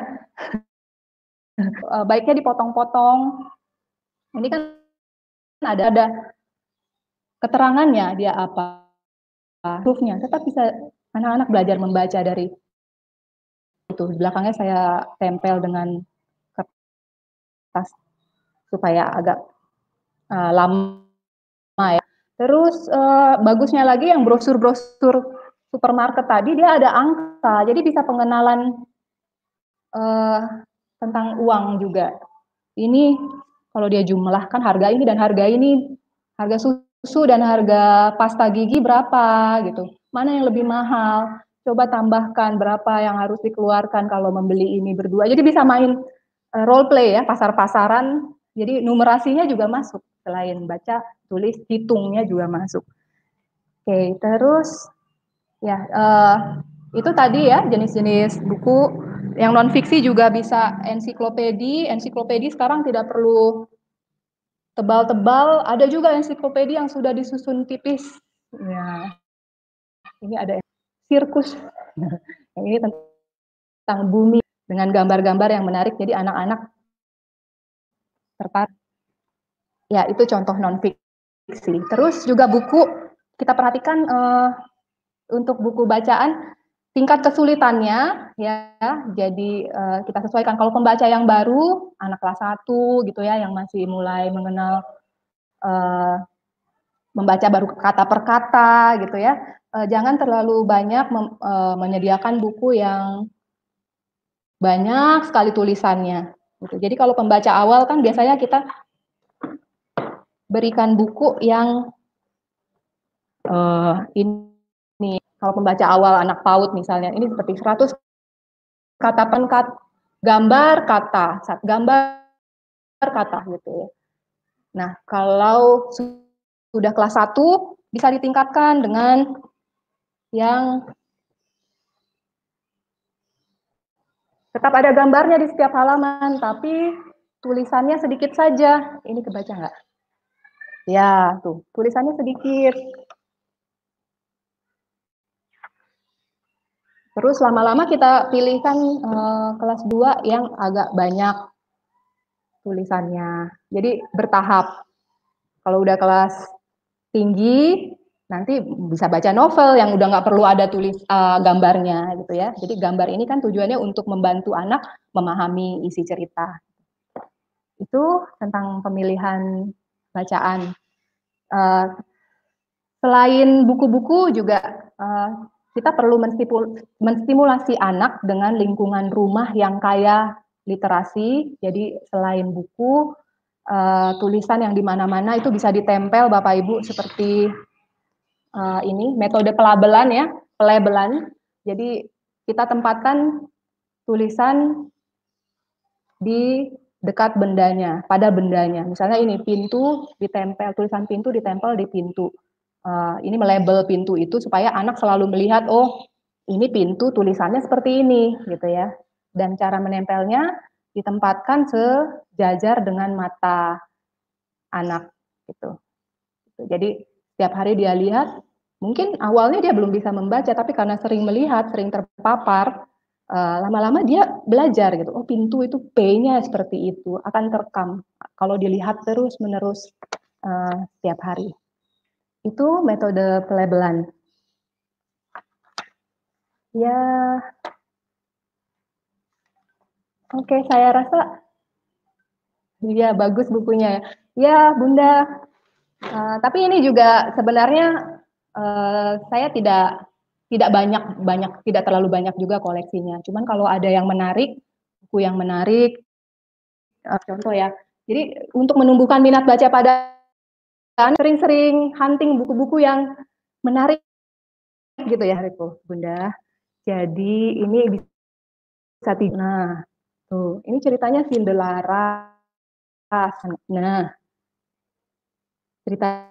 Baiknya dipotong-potong. Ini kan ada keterangannya dia apa, proofnya. Tetap bisa anak-anak belajar membaca dari itu. Di belakangnya saya tempel dengan kertas supaya agak lama ya. Terus bagusnya lagi yang brosur-brosur supermarket tadi dia ada angka, jadi bisa pengenalan tentang uang juga. Ini kalau dia jumlahkan harga ini dan harga ini, harga susu dan harga pasta gigi berapa gitu. Mana yang lebih mahal? Coba tambahkan berapa yang harus dikeluarkan kalau membeli ini berdua. Jadi bisa main role play ya, pasar-pasaran. Jadi numerasinya juga masuk. Selain baca, tulis, hitungnya juga masuk. Oke, terus ya Itu tadi ya jenis-jenis buku. Yang non fiksi juga bisa ensiklopedi. Ensiklopedi sekarang tidak perlu tebal-tebal. Ada juga ensiklopedi yang sudah disusun tipis. Ya, ini ada sirkus. Yang ini tentang bumi dengan gambar-gambar yang menarik. Jadi anak-anak tertarik. Ya, itu contoh non fiksi. Terus juga buku kita perhatikan untuk buku bacaan tingkat kesulitannya ya, jadi kita sesuaikan. Kalau pembaca yang baru, anak kelas 1 gitu ya, yang masih mulai mengenal membaca baru kata per kata gitu ya, jangan terlalu banyak menyediakan buku yang banyak sekali tulisannya. Gitu. Jadi kalau pembaca awal kan biasanya kita berikan buku yang ini kalau pembaca awal anak PAUD misalnya, ini seperti 100 kata penkat, gambar kata gitu ya. Nah, kalau sudah kelas 1 bisa ditingkatkan dengan yang tetap ada gambarnya di setiap halaman, tapi tulisannya sedikit saja. Ini kebaca nggak? Ya, tuh, tulisannya sedikit. Terus lama-lama kita pilihkan kelas 2 yang agak banyak tulisannya. Jadi bertahap. Kalau udah kelas tinggi, nanti bisa baca novel yang udah nggak perlu ada tulis gambarnya gitu ya. Jadi gambar ini kan tujuannya untuk membantu anak memahami isi cerita. Itu tentang pemilihan bacaan. Selain buku-buku juga kita perlu menstimulasi anak dengan lingkungan rumah yang kaya literasi. Jadi selain buku, tulisan yang di mana-mana itu bisa ditempel Bapak Ibu seperti ini metode pelabelan ya, pelabelan. Jadi kita tempatkan tulisan di dekat bendanya, pada bendanya. Misalnya ini pintu ditempel, tulisan pintu ditempel di pintu. Ini melabel pintu itu supaya anak selalu melihat, oh ini pintu tulisannya seperti ini, gitu ya. Dan cara menempelnya ditempatkan sejajar dengan mata anak, gitu. Jadi setiap hari dia lihat, mungkin awalnya dia belum bisa membaca, tapi karena sering melihat, sering terpapar, lama-lama dia belajar gitu. Oh pintu itu P-nya seperti itu, akan terekam kalau dilihat terus-menerus setiap hari. Itu metode pelabelan. Ya, oke, saya rasa ya bagus bukunya. Ya, Bunda. Tapi ini juga sebenarnya saya tidak tidak terlalu banyak juga koleksinya. Cuman kalau ada yang menarik, buku yang menarik, contoh ya. Jadi untuk menumbuhkan minat baca pada sering-sering hunting buku-buku yang menarik gitu ya, Rico, Bunda. Jadi ini bisa nah, tuh, ini ceritanya Cinderella. Nah, cerita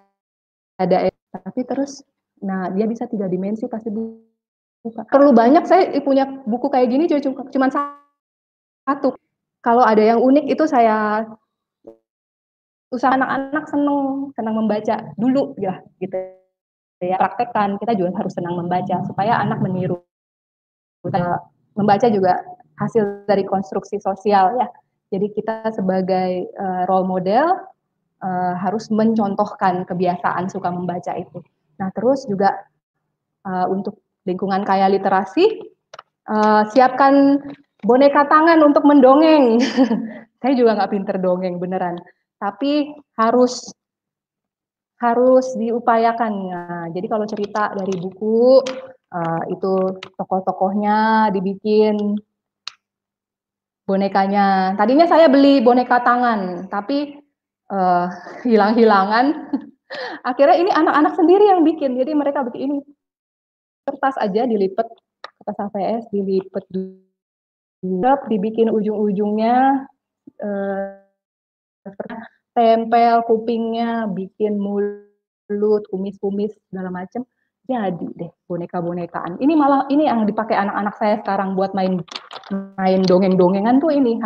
ada tapi terus nah dia bisa 3 dimensi pasti buka. Perlu banyak saya punya buku kayak gini cuma satu. Kalau ada yang unik itu saya usaha anak-anak senang membaca dulu ya gitu ya, praktekkan. Kita juga harus senang membaca supaya anak meniru. Membaca juga hasil dari konstruksi sosial ya. Jadi kita sebagai role model harus mencontohkan kebiasaan suka membaca itu. Nah, terus juga untuk lingkungan kaya literasi, siapkan boneka tangan untuk mendongeng. Saya juga nggak pinter dongeng beneran, tapi harus diupayakan ya. Jadi kalau cerita dari buku itu tokoh-tokohnya dibikin bonekanya. Tadinya saya beli boneka tangan, tapi hilang-hilangan. Akhirnya ini anak-anak sendiri yang bikin. Jadi mereka bikin ini kertas aja dilipat, kertas HVS dilipat dibikin ujung-ujungnya tempel kupingnya, bikin mulut, kumis-kumis segala macam. jadi deh boneka-bonekaan. Ini malah ini yang dipakai anak-anak saya sekarang buat main dongeng-dongengan tuh ini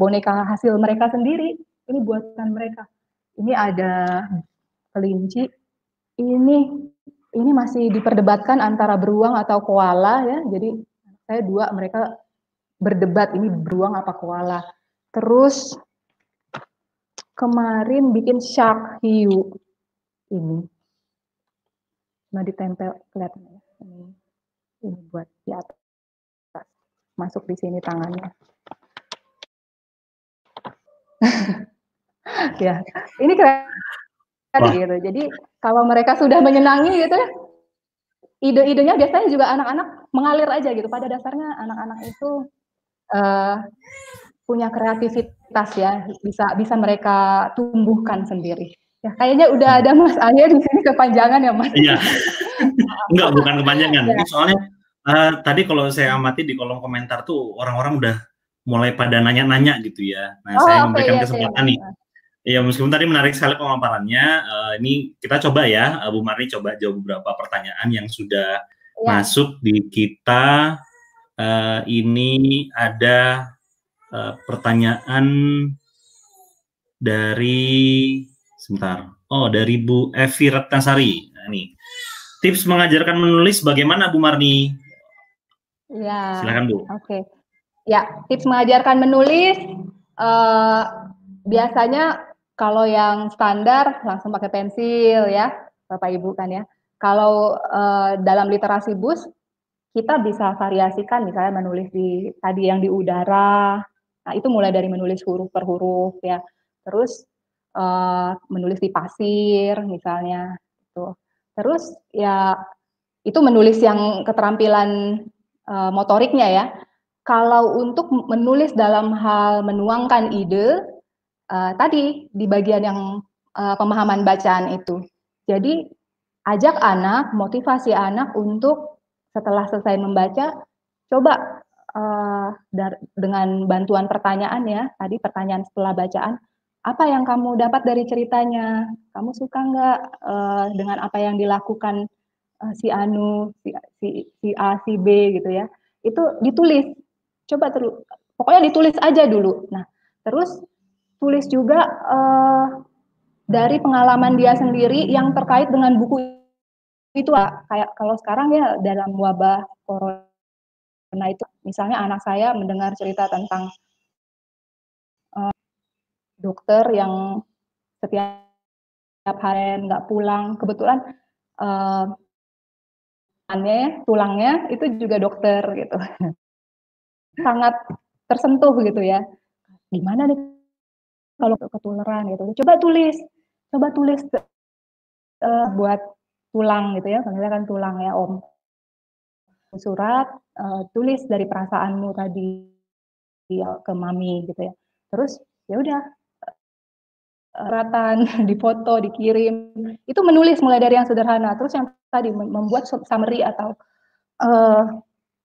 boneka hasil mereka sendiri. Ini buatan mereka. Ini ada kelinci. Ini masih diperdebatkan antara beruang atau koala ya. Jadi saya dua, mereka berdebat ini beruang apa koala. Terus kemarin bikin shark hiu ini. Nah ditempel kelihatan ya. Ini buat di atas. Masuk di sini tangannya. Ya, ini keren gitu. Jadi kalau mereka sudah menyenangi gitu ya, ide-idenya biasanya juga anak-anak mengalir aja gitu. Pada dasarnya anak-anak itu punya kreativitas ya, bisa mereka tumbuhkan sendiri. Ya, kayaknya udah ada Mas Arya di sini kepanjangan ya Mas. Iya. Enggak, bukan kepanjangan. Ya. Ini soalnya tadi kalau saya amati di kolom komentar tuh orang-orang udah mulai pada nanya-nanya gitu ya. Nah, saya memberikan kesempatan nih. Ya, meskipun tadi menarik sekali pemaparannya, ini kita coba ya, Bu Marni coba jawab beberapa pertanyaan yang sudah masuk di kita. Ini ada pertanyaan dari dari Bu Evi Ratnasari. Nah, ini tips mengajarkan menulis bagaimana Bu Marni? Ya. Silakan Bu. Oke. Ya, tips mengajarkan menulis biasanya kalau yang standar langsung pakai pensil ya, Bapak Ibu kan ya. Kalau dalam literasi BUS kita bisa variasikan, misalnya menulis tadi yang di udara. Nah, itu mulai dari menulis huruf per huruf ya. Terus menulis di pasir misalnya gitu. Terus ya itu menulis yang keterampilan motoriknya ya. Kalau untuk menulis dalam hal menuangkan ide, tadi di bagian yang pemahaman bacaan itu. Jadi ajak anak, motivasi anak untuk setelah selesai membaca, coba dengan bantuan pertanyaan ya, tadi pertanyaan setelah bacaan, apa yang kamu dapat dari ceritanya? Kamu suka nggak dengan apa yang dilakukan si Anu, si A, si B gitu ya? Itu ditulis, coba terus, pokoknya ditulis aja dulu. Nah, terus tulis juga dari pengalaman dia sendiri yang terkait dengan buku itu, kayak kalau sekarang ya dalam wabah corona itu, misalnya anak saya mendengar cerita tentang dokter yang setiap hari nggak pulang, kebetulan tulangnya itu juga dokter gitu, sangat tersentuh gitu ya. Gimana nih kalau ketularan gitu? Coba tulis buat tulang gitu ya, misalnya kan tulang ya Om. Surat, tulis dari perasaanmu tadi ke mami gitu ya. Terus ya udah ratan, difoto, dikirim. Itu menulis mulai dari yang sederhana. Terus yang tadi membuat summary atau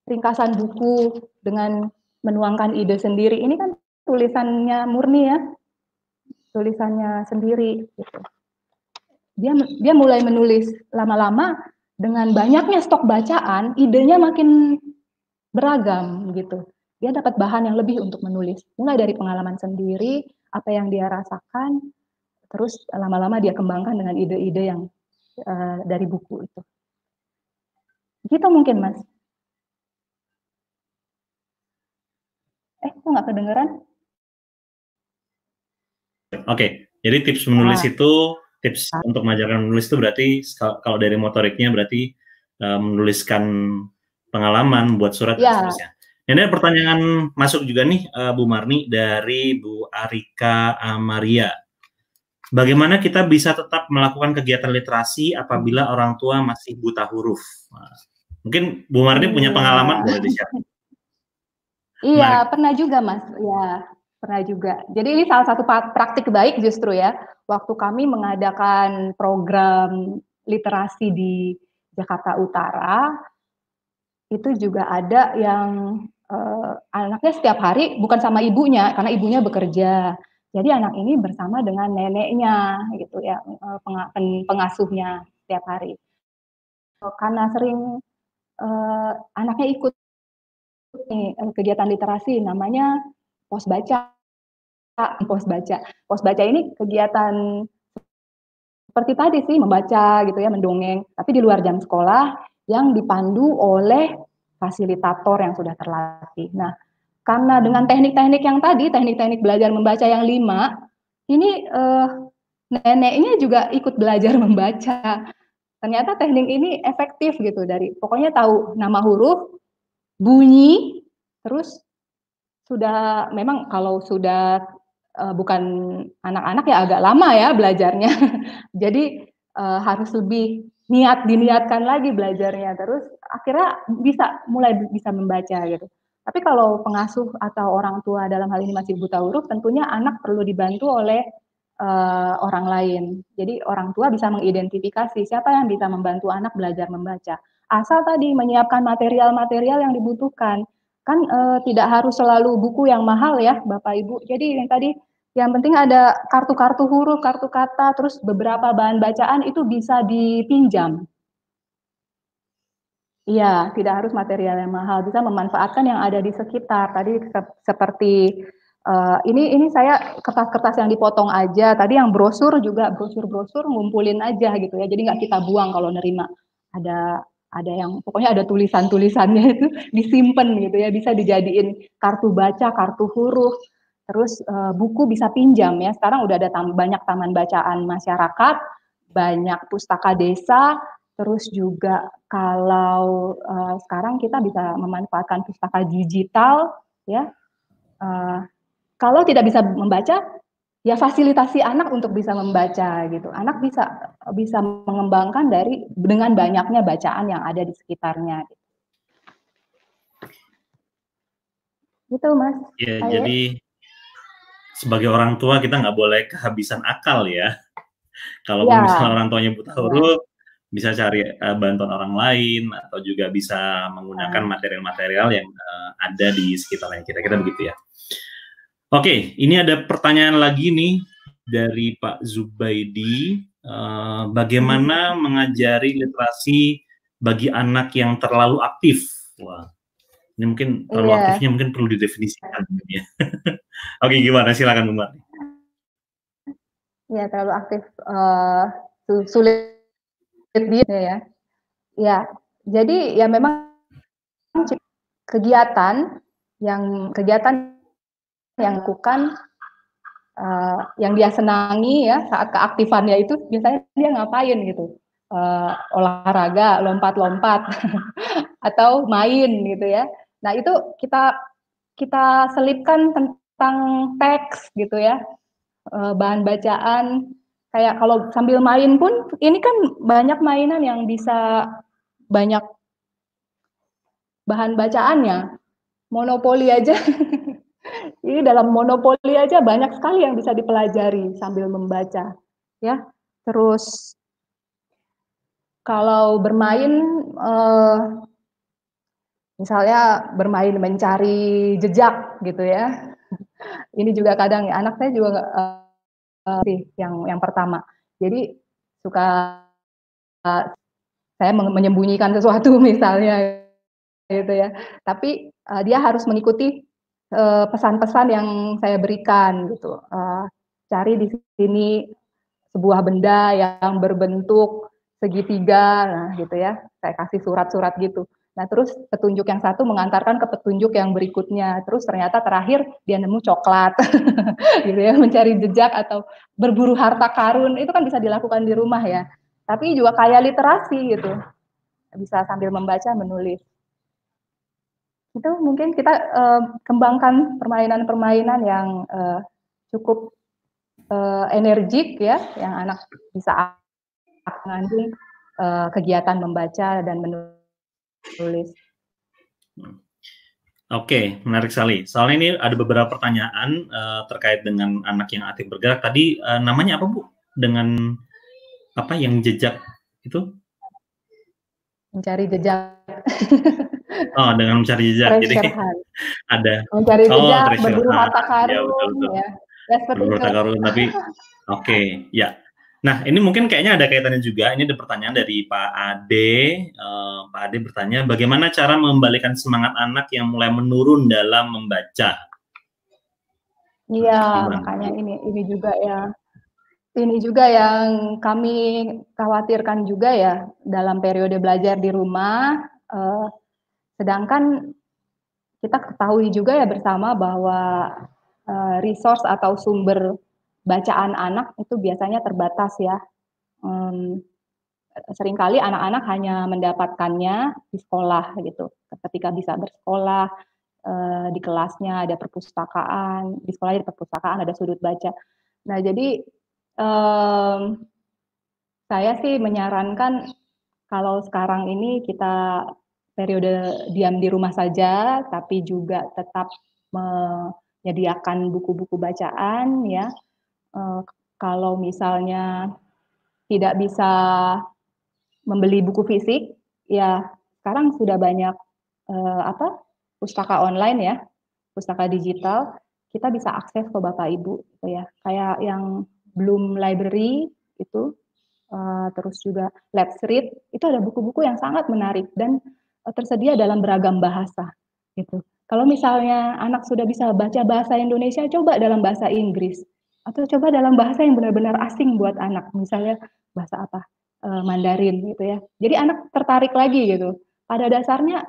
ringkasan buku dengan menuangkan ide sendiri. Ini kan tulisannya murni ya, tulisannya sendiri. Gitu. Dia mulai menulis lama-lama dengan banyaknya stok bacaan, idenya makin beragam gitu. Dia dapat bahan yang lebih untuk menulis. Mulai dari pengalaman sendiri, apa yang dia rasakan, terus lama-lama dia kembangkan dengan ide-ide yang dari buku itu. Gitu mungkin, Mas. Kok nggak kedengeran? Oke, jadi tips menulis itu, tips untuk mengajarkan menulis itu berarti kalau dari motoriknya berarti menuliskan pengalaman, buat surat dan seterusnya. Ini ada pertanyaan masuk juga nih Bu Marni dari Bu Arika Amaria. Bagaimana kita bisa tetap melakukan kegiatan literasi apabila orang tua masih buta huruf? Nah, mungkin Bu Marni punya pengalaman boleh di-share? Iya, pernah juga Mas. Ya, pernah juga. Jadi ini salah satu praktik baik justru ya. Waktu kami mengadakan program literasi di Jakarta Utara, itu juga ada yang anaknya setiap hari bukan sama ibunya, karena ibunya bekerja. Jadi anak ini bersama dengan neneknya gitu ya, pengasuhnya setiap hari. karena sering anaknya ikut nih kegiatan literasi namanya pos baca. Pos baca ini kegiatan seperti tadi sih membaca gitu ya, mendongeng, tapi di luar jam sekolah yang dipandu oleh fasilitator yang sudah terlatih. Nah, karena dengan teknik-teknik yang tadi, teknik-teknik belajar membaca yang 5, ini neneknya juga ikut belajar membaca. Ternyata teknik ini efektif gitu, dari pokoknya tahu nama huruf, bunyi, terus sudah memang kalau sudah bukan anak-anak ya agak lama ya belajarnya. Jadi harus lebih diniatkan lagi belajarnya, terus akhirnya mulai bisa membaca gitu. Tapi kalau pengasuh atau orang tua dalam hal ini masih buta huruf, tentunya anak perlu dibantu oleh orang lain. Jadi orang tua bisa mengidentifikasi siapa yang bisa membantu anak belajar membaca. Asal tadi menyiapkan material-material yang dibutuhkan. Kan tidak harus selalu buku yang mahal ya Bapak Ibu. Jadi yang tadi yang penting ada kartu-kartu huruf, kartu kata, terus beberapa bahan bacaan itu bisa dipinjam. Iya, tidak harus material yang mahal, bisa memanfaatkan yang ada di sekitar. Tadi seperti ini saya kertas-kertas yang dipotong aja. Tadi yang brosur juga brosur ngumpulin aja gitu ya. Jadi nggak kita buang kalau nerima. Ada yang pokoknya ada tulisan-tulisannya itu disimpan gitu ya. Bisa dijadiin kartu baca, kartu huruf. Terus buku bisa pinjam ya. Sekarang udah ada banyak taman bacaan masyarakat, banyak pustaka desa. Terus juga kalau sekarang kita bisa memanfaatkan pustaka digital ya. Kalau tidak bisa membaca, ya fasilitasi anak untuk bisa membaca gitu. Anak bisa mengembangkan dengan banyaknya bacaan yang ada di sekitarnya. Gitu Mas. Ya, jadi sebagai orang tua kita nggak boleh kehabisan akal ya. Kalau ya, misalnya orang tuanya buta huruf, bisa cari bantuan orang lain atau juga bisa menggunakan material-material yang ada di sekitarnya kita. Kira-kira begitu ya. Oke, ini ada pertanyaan lagi nih dari Pak Zubaidi. Bagaimana mengajari literasi bagi anak yang terlalu aktif? Wah, ini mungkin terlalu aktifnya mungkin perlu didefinisikan ya. Oke, gimana? Silakan Bu Marni. Ya, terlalu aktif sulit dia ya. Ya, jadi ya memang kegiatan yang lakukan yang dia senangi ya saat keaktifannya itu biasanya dia ngapain gitu, olahraga, lompat-lompat atau main gitu ya. Nah itu kita selipkan tentang teks gitu ya, bahan bacaan. Kayak kalau sambil main pun, ini kan banyak mainan yang bisa banyak bahan bacaannya. Monopoli aja, ini dalam monopoli aja banyak sekali yang bisa dipelajari sambil membaca. Ya, terus kalau bermain, misalnya bermain mencari jejak gitu ya. Ini juga kadang ya, anak saya juga yang pertama. Jadi suka saya menyembunyikan sesuatu misalnya gitu ya. Tapi dia harus mengikuti pesan-pesan yang saya berikan gitu. Cari di sini sebuah benda yang berbentuk segitiga, nah gitu ya. Saya kasih surat-surat gitu. Nah terus petunjuk yang satu mengantarkan ke petunjuk yang berikutnya. Terus ternyata terakhir dia nemu coklat, gitu ya, mencari jejak atau berburu harta karun itu kan bisa dilakukan di rumah ya. Tapi juga kayak literasi gitu, bisa sambil membaca menulis. Itu mungkin kita kembangkan permainan-permainan yang cukup energik ya, yang anak bisa mengandung kegiatan membaca dan menulis. Oke, menarik sekali. Soalnya ini ada beberapa pertanyaan terkait dengan anak yang aktif bergerak. Tadi namanya apa Bu? Dengan apa yang jejak itu? Mencari jejak. Oh, dengan mencari jejak. Jadi ada mencari jejak, berburu harta karun, ya, betul. Ya seperti berburu harta karun, tapi oke, ya. Nah, ini mungkin kayaknya ada kaitannya juga. Ini ada pertanyaan dari Pak Ade. Pak Ade bertanya, bagaimana cara mengembalikan semangat anak yang mulai menurun dalam membaca? Iya, Gimana? makanya ini juga yang kami khawatirkan juga ya dalam periode belajar di rumah. Sedangkan kita ketahui juga ya bersama bahwa resource atau sumber bacaan anak itu biasanya terbatas ya. Seringkali anak-anak hanya mendapatkannya di sekolah gitu. Ketika bisa bersekolah, di kelasnya ada perpustakaan, di sekolah ada perpustakaan, ada sudut baca. Nah, jadi saya sih menyarankan kalau sekarang ini kita periode diam di rumah saja, tapi juga tetap menyediakan buku-buku bacaan ya. Kalau misalnya tidak bisa membeli buku fisik, ya sekarang sudah banyak pustaka online ya, pustaka digital, kita bisa akses ke Bapak Ibu gitu ya. Kayak yang Bloom Library itu, terus juga Let's Read, itu ada buku-buku yang sangat menarik dan tersedia dalam beragam bahasa gitu. Kalau misalnya anak sudah bisa baca bahasa Indonesia, coba dalam bahasa Inggris atau coba dalam bahasa yang benar-benar asing buat anak, misalnya bahasa apa, Mandarin gitu ya. Jadi anak tertarik lagi gitu. Pada dasarnya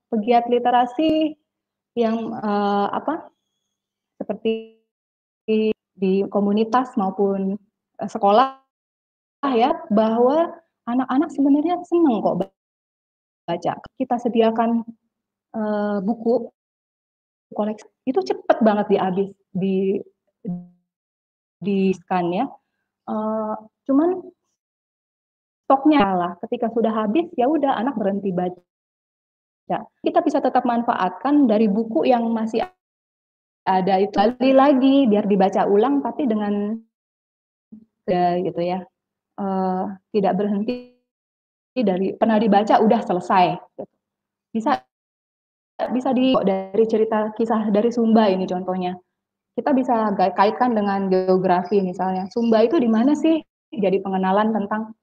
pegiat literasi yang seperti di komunitas maupun sekolah ya, bahwa anak-anak sebenarnya senang kok baca. Kita sediakan buku koleksi itu cepet banget dihabis di scan ya. Cuman stoknya lah, ketika sudah habis ya udah anak berhenti baca. Kita bisa tetap manfaatkan dari buku yang masih ada itu kali lagi biar dibaca ulang tapi dengan gitu ya. Tidak berhenti dari pernah dibaca udah selesai. Bisa bisa dari cerita kisah dari Sumba ini contohnya. Kita bisa kaitkan dengan geografi misalnya. Sumba itu di mana sih? Jadi pengenalan tentang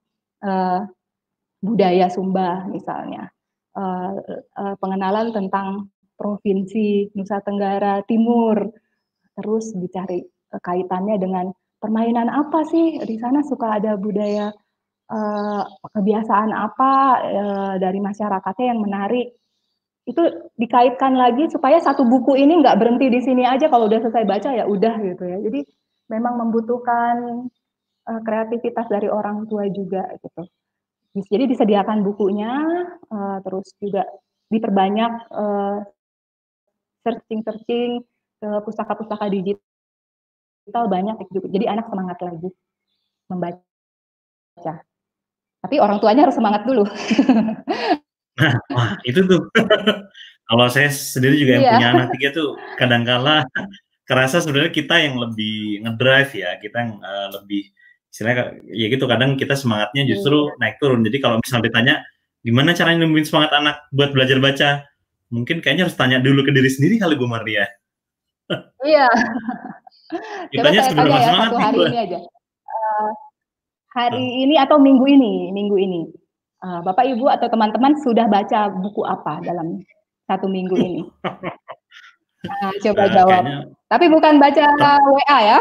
budaya Sumba misalnya. Pengenalan tentang provinsi Nusa Tenggara Timur. Terus dicari kaitannya dengan permainan apa sih di sana, suka ada budaya kebiasaan apa dari masyarakatnya yang menarik. Itu dikaitkan lagi supaya satu buku ini nggak berhenti di sini aja, kalau udah selesai baca ya udah gitu ya. Jadi memang membutuhkan kreativitas dari orang tua juga gitu. Jadi disediakan bukunya, terus juga diperbanyak searching-searching ke pustaka-pustaka digital banyak juga. Jadi anak semangat lagi membaca. Tapi orang tuanya harus semangat dulu. Nah, wah itu tuh. Kalau saya sendiri juga yang punya anak 3 tuh kadangkala kerasa sebenarnya kita yang lebih ngedrive ya, kita yang lebih istilahnya ya gitu, kadang kita semangatnya justru naik turun. Jadi kalau misalnya ditanya gimana caranya nemuin semangat anak buat belajar baca, mungkin kayaknya harus tanya dulu ke diri sendiri kali Bu Maria. Iya. Coba Kitanya saya tanya seberapa ya semangat satu nih hari Bu? ini aja. Hari ini atau minggu ini. Bapak Ibu atau teman-teman sudah baca buku apa dalam satu minggu ini? Coba jawab. Kayaknya Tapi bukan baca WA ya.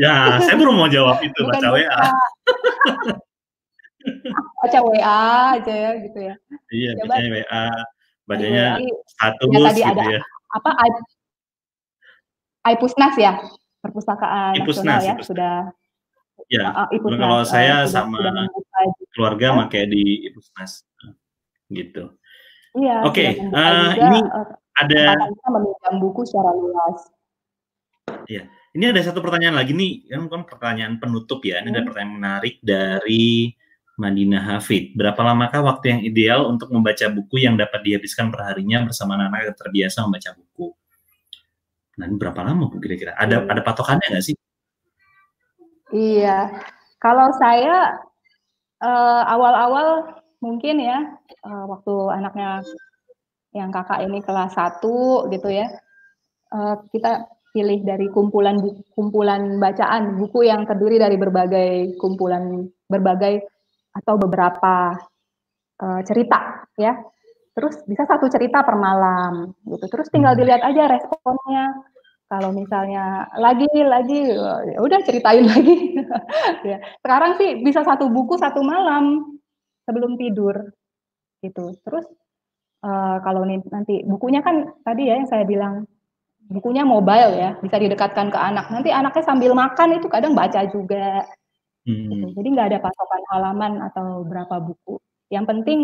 ya, saya baru mau jawab itu, Bukan baca WA. baca WA aja ya gitu ya. Iya, Coba bacanya WA, di bacanya WA ya status tadi gitu ada ya. apa iPusnas ya, Perpustakaan Nasional Ipusnas, ya, Ipusnas. sudah Ya, Ipusnas kalau saya sama sudah membuka keluarga juga. pakai di Ipusnas, gitu. Iya, sudah Oke, membuka juga ini ada kesempatan kita meminjam buku secara luas. ya, ini ada satu pertanyaan lagi nih, kan pertanyaan penutup ya. Ini ada pertanyaan menarik dari Madinah Hafid. Berapa lamakah waktu yang ideal untuk membaca buku yang dapat dihabiskan perharinya bersama anak-anak yang terbiasa membaca buku? Nah, ini berapa lama Bu kira-kira? Ada patokannya nggak sih? Iya, kalau saya awal-awal mungkin ya waktu anaknya yang kakak ini kelas 1 gitu ya, kita pilih dari kumpulan bacaan, buku yang terdiri dari berbagai kumpulan, berbagai atau beberapa cerita ya. Terus bisa satu cerita per malam gitu. Terus tinggal dilihat aja responnya. Kalau misalnya lagi ya udah ceritain lagi. Ya. Sekarang sih bisa satu buku satu malam sebelum tidur gitu. Terus kalau nanti bukunya kan tadi ya yang saya bilang, bukunya mobile ya, bisa didekatkan ke anak. Nanti anaknya sambil makan itu kadang baca juga. Gitu. Jadi nggak ada patokan halaman atau berapa buku. Yang penting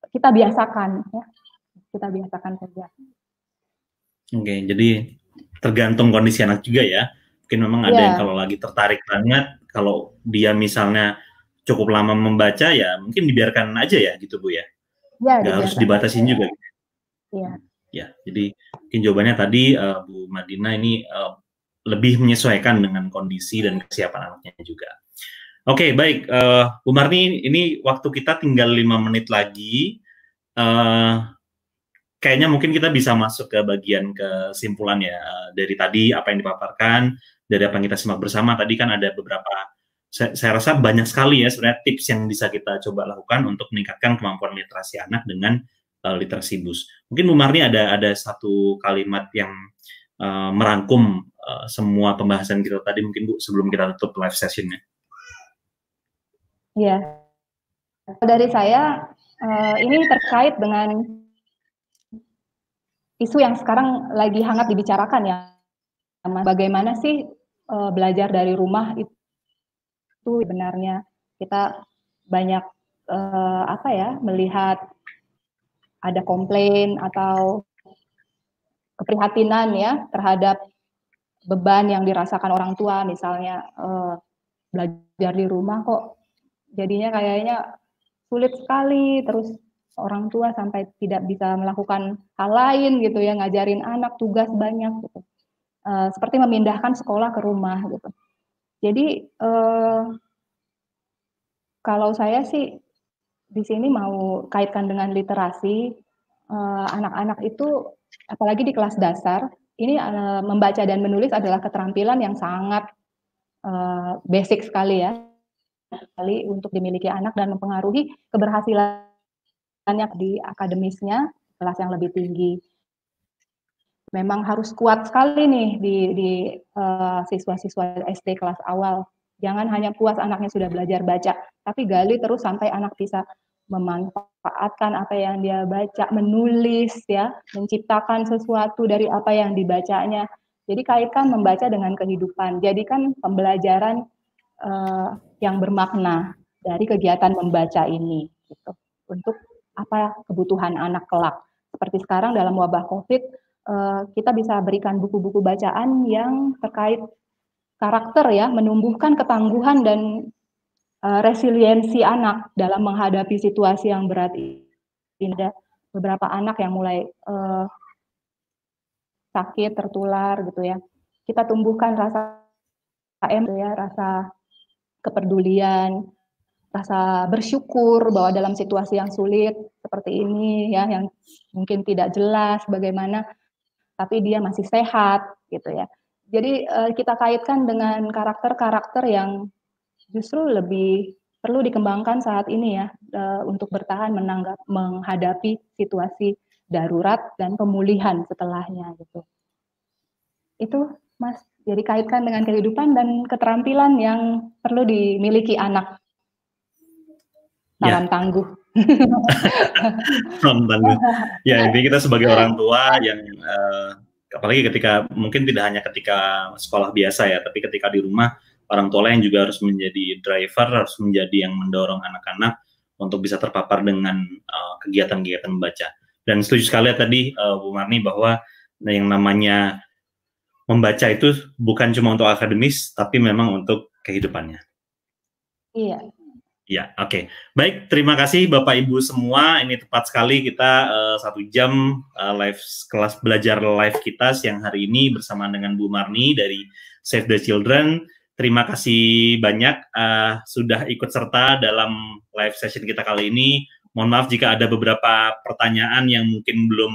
kita biasakan ya, kita biasakan saja. Oke, jadi tergantung kondisi anak juga ya. Mungkin memang ada yang kalau lagi tertarik banget, kalau dia misalnya cukup lama membaca ya mungkin dibiarkan aja ya gitu Bu ya. Nggak harus dibatasin juga. Iya. Ya, jadi mungkin jawabannya tadi Bu Madina ini lebih menyesuaikan dengan kondisi dan kesiapan anaknya juga. Oke, baik. Bu Marni, ini waktu kita tinggal 5 menit lagi. Kayaknya mungkin kita bisa masuk ke bagian kesimpulan ya. Dari tadi apa yang dipaparkan, dari apa yang kita simak bersama, tadi kan ada beberapa, saya rasa banyak sekali ya sebenarnya tips yang bisa kita coba lakukan untuk meningkatkan kemampuan literasi anak dengan literasi BUS. Mungkin Bu Marni ada satu kalimat yang merangkum semua pembahasan kita tadi mungkin Bu sebelum kita tutup live sessionnya. Iya. Dari saya ini terkait dengan isu yang sekarang lagi hangat dibicarakan ya, bagaimana sih belajar dari rumah itu sebenarnya. Kita banyak melihat ada komplain atau keprihatinan ya terhadap beban yang dirasakan orang tua, misalnya belajar di rumah kok jadinya kayaknya sulit sekali, terus orang tua sampai tidak bisa melakukan hal lain gitu ya, ngajarin anak tugas banyak gitu. Seperti memindahkan sekolah ke rumah gitu. Jadi kalau saya sih di sini mau kaitkan dengan literasi, anak-anak itu apalagi di kelas dasar ini membaca dan menulis adalah keterampilan yang sangat basic sekali ya, untuk dimiliki anak dan mempengaruhi keberhasilan di akademisnya, kelas yang lebih tinggi. Memang harus kuat sekali nih di siswa-siswa SD kelas awal. Jangan hanya puas anaknya sudah belajar baca, tapi gali terus sampai anak bisa memanfaatkan apa yang dia baca, menulis ya, menciptakan sesuatu dari apa yang dibacanya. Jadi kaitkan membaca dengan kehidupan. Jadikan pembelajaran yang bermakna dari kegiatan membaca ini gitu. Untuk apa kebutuhan anak kelak. Seperti sekarang dalam wabah COVID, kita bisa berikan buku-buku bacaan yang terkait karakter ya, menumbuhkan ketangguhan dan resiliensi anak dalam menghadapi situasi yang berat ini. Ada beberapa anak yang mulai sakit, tertular gitu ya. Kita tumbuhkan rasa rasa kepedulian, rasa bersyukur bahwa dalam situasi yang sulit seperti ini ya, yang mungkin tidak jelas bagaimana, tapi dia masih sehat gitu ya. Jadi kita kaitkan dengan karakter-karakter yang justru lebih perlu dikembangkan saat ini ya, untuk bertahan menghadapi situasi darurat dan pemulihan setelahnya gitu. Itu Mas, jadi kaitkan dengan kehidupan dan keterampilan yang perlu dimiliki anak. Salam tangguh. Salam tangguh. Ya, intinya kita sebagai orang tua yang apalagi ketika mungkin tidak hanya ketika sekolah biasa ya, tapi ketika di rumah orang tua yang juga harus menjadi driver, harus menjadi yang mendorong anak-anak untuk bisa terpapar dengan kegiatan-kegiatan membaca. Dan setuju sekali tadi Bu Marni bahwa yang namanya membaca itu bukan cuma untuk akademis, tapi memang untuk kehidupannya. Iya. Ya, oke. Baik, terima kasih Bapak Ibu semua. Ini tepat sekali kita 1 jam live kelas belajar live kita siang hari ini bersama dengan Bu Marni dari Save the Children. Terima kasih banyak sudah ikut serta dalam live session kita kali ini. Mohon maaf jika ada beberapa pertanyaan yang mungkin belum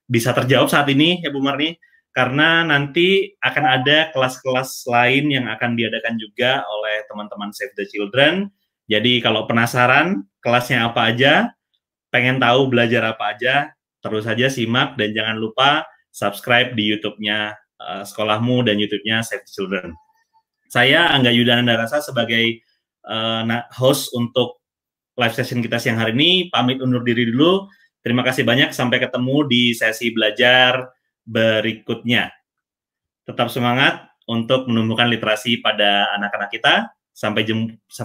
bisa terjawab saat ini ya Bu Marni. karena nanti akan ada kelas-kelas lain yang akan diadakan juga oleh teman-teman Save the Children. Jadi kalau penasaran kelasnya apa aja, pengen tahu belajar apa aja, terus saja simak dan jangan lupa subscribe di YouTube-nya sekolahmu dan YouTube-nya Save the Children. Saya Angga Yudananda Rasa sebagai host untuk live session kita siang hari ini, pamit undur diri dulu. Terima kasih banyak, sampai ketemu di sesi belajar berikutnya. Tetap semangat untuk menumbuhkan literasi pada anak-anak kita. Sampai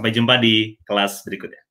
jumpa di kelas berikutnya.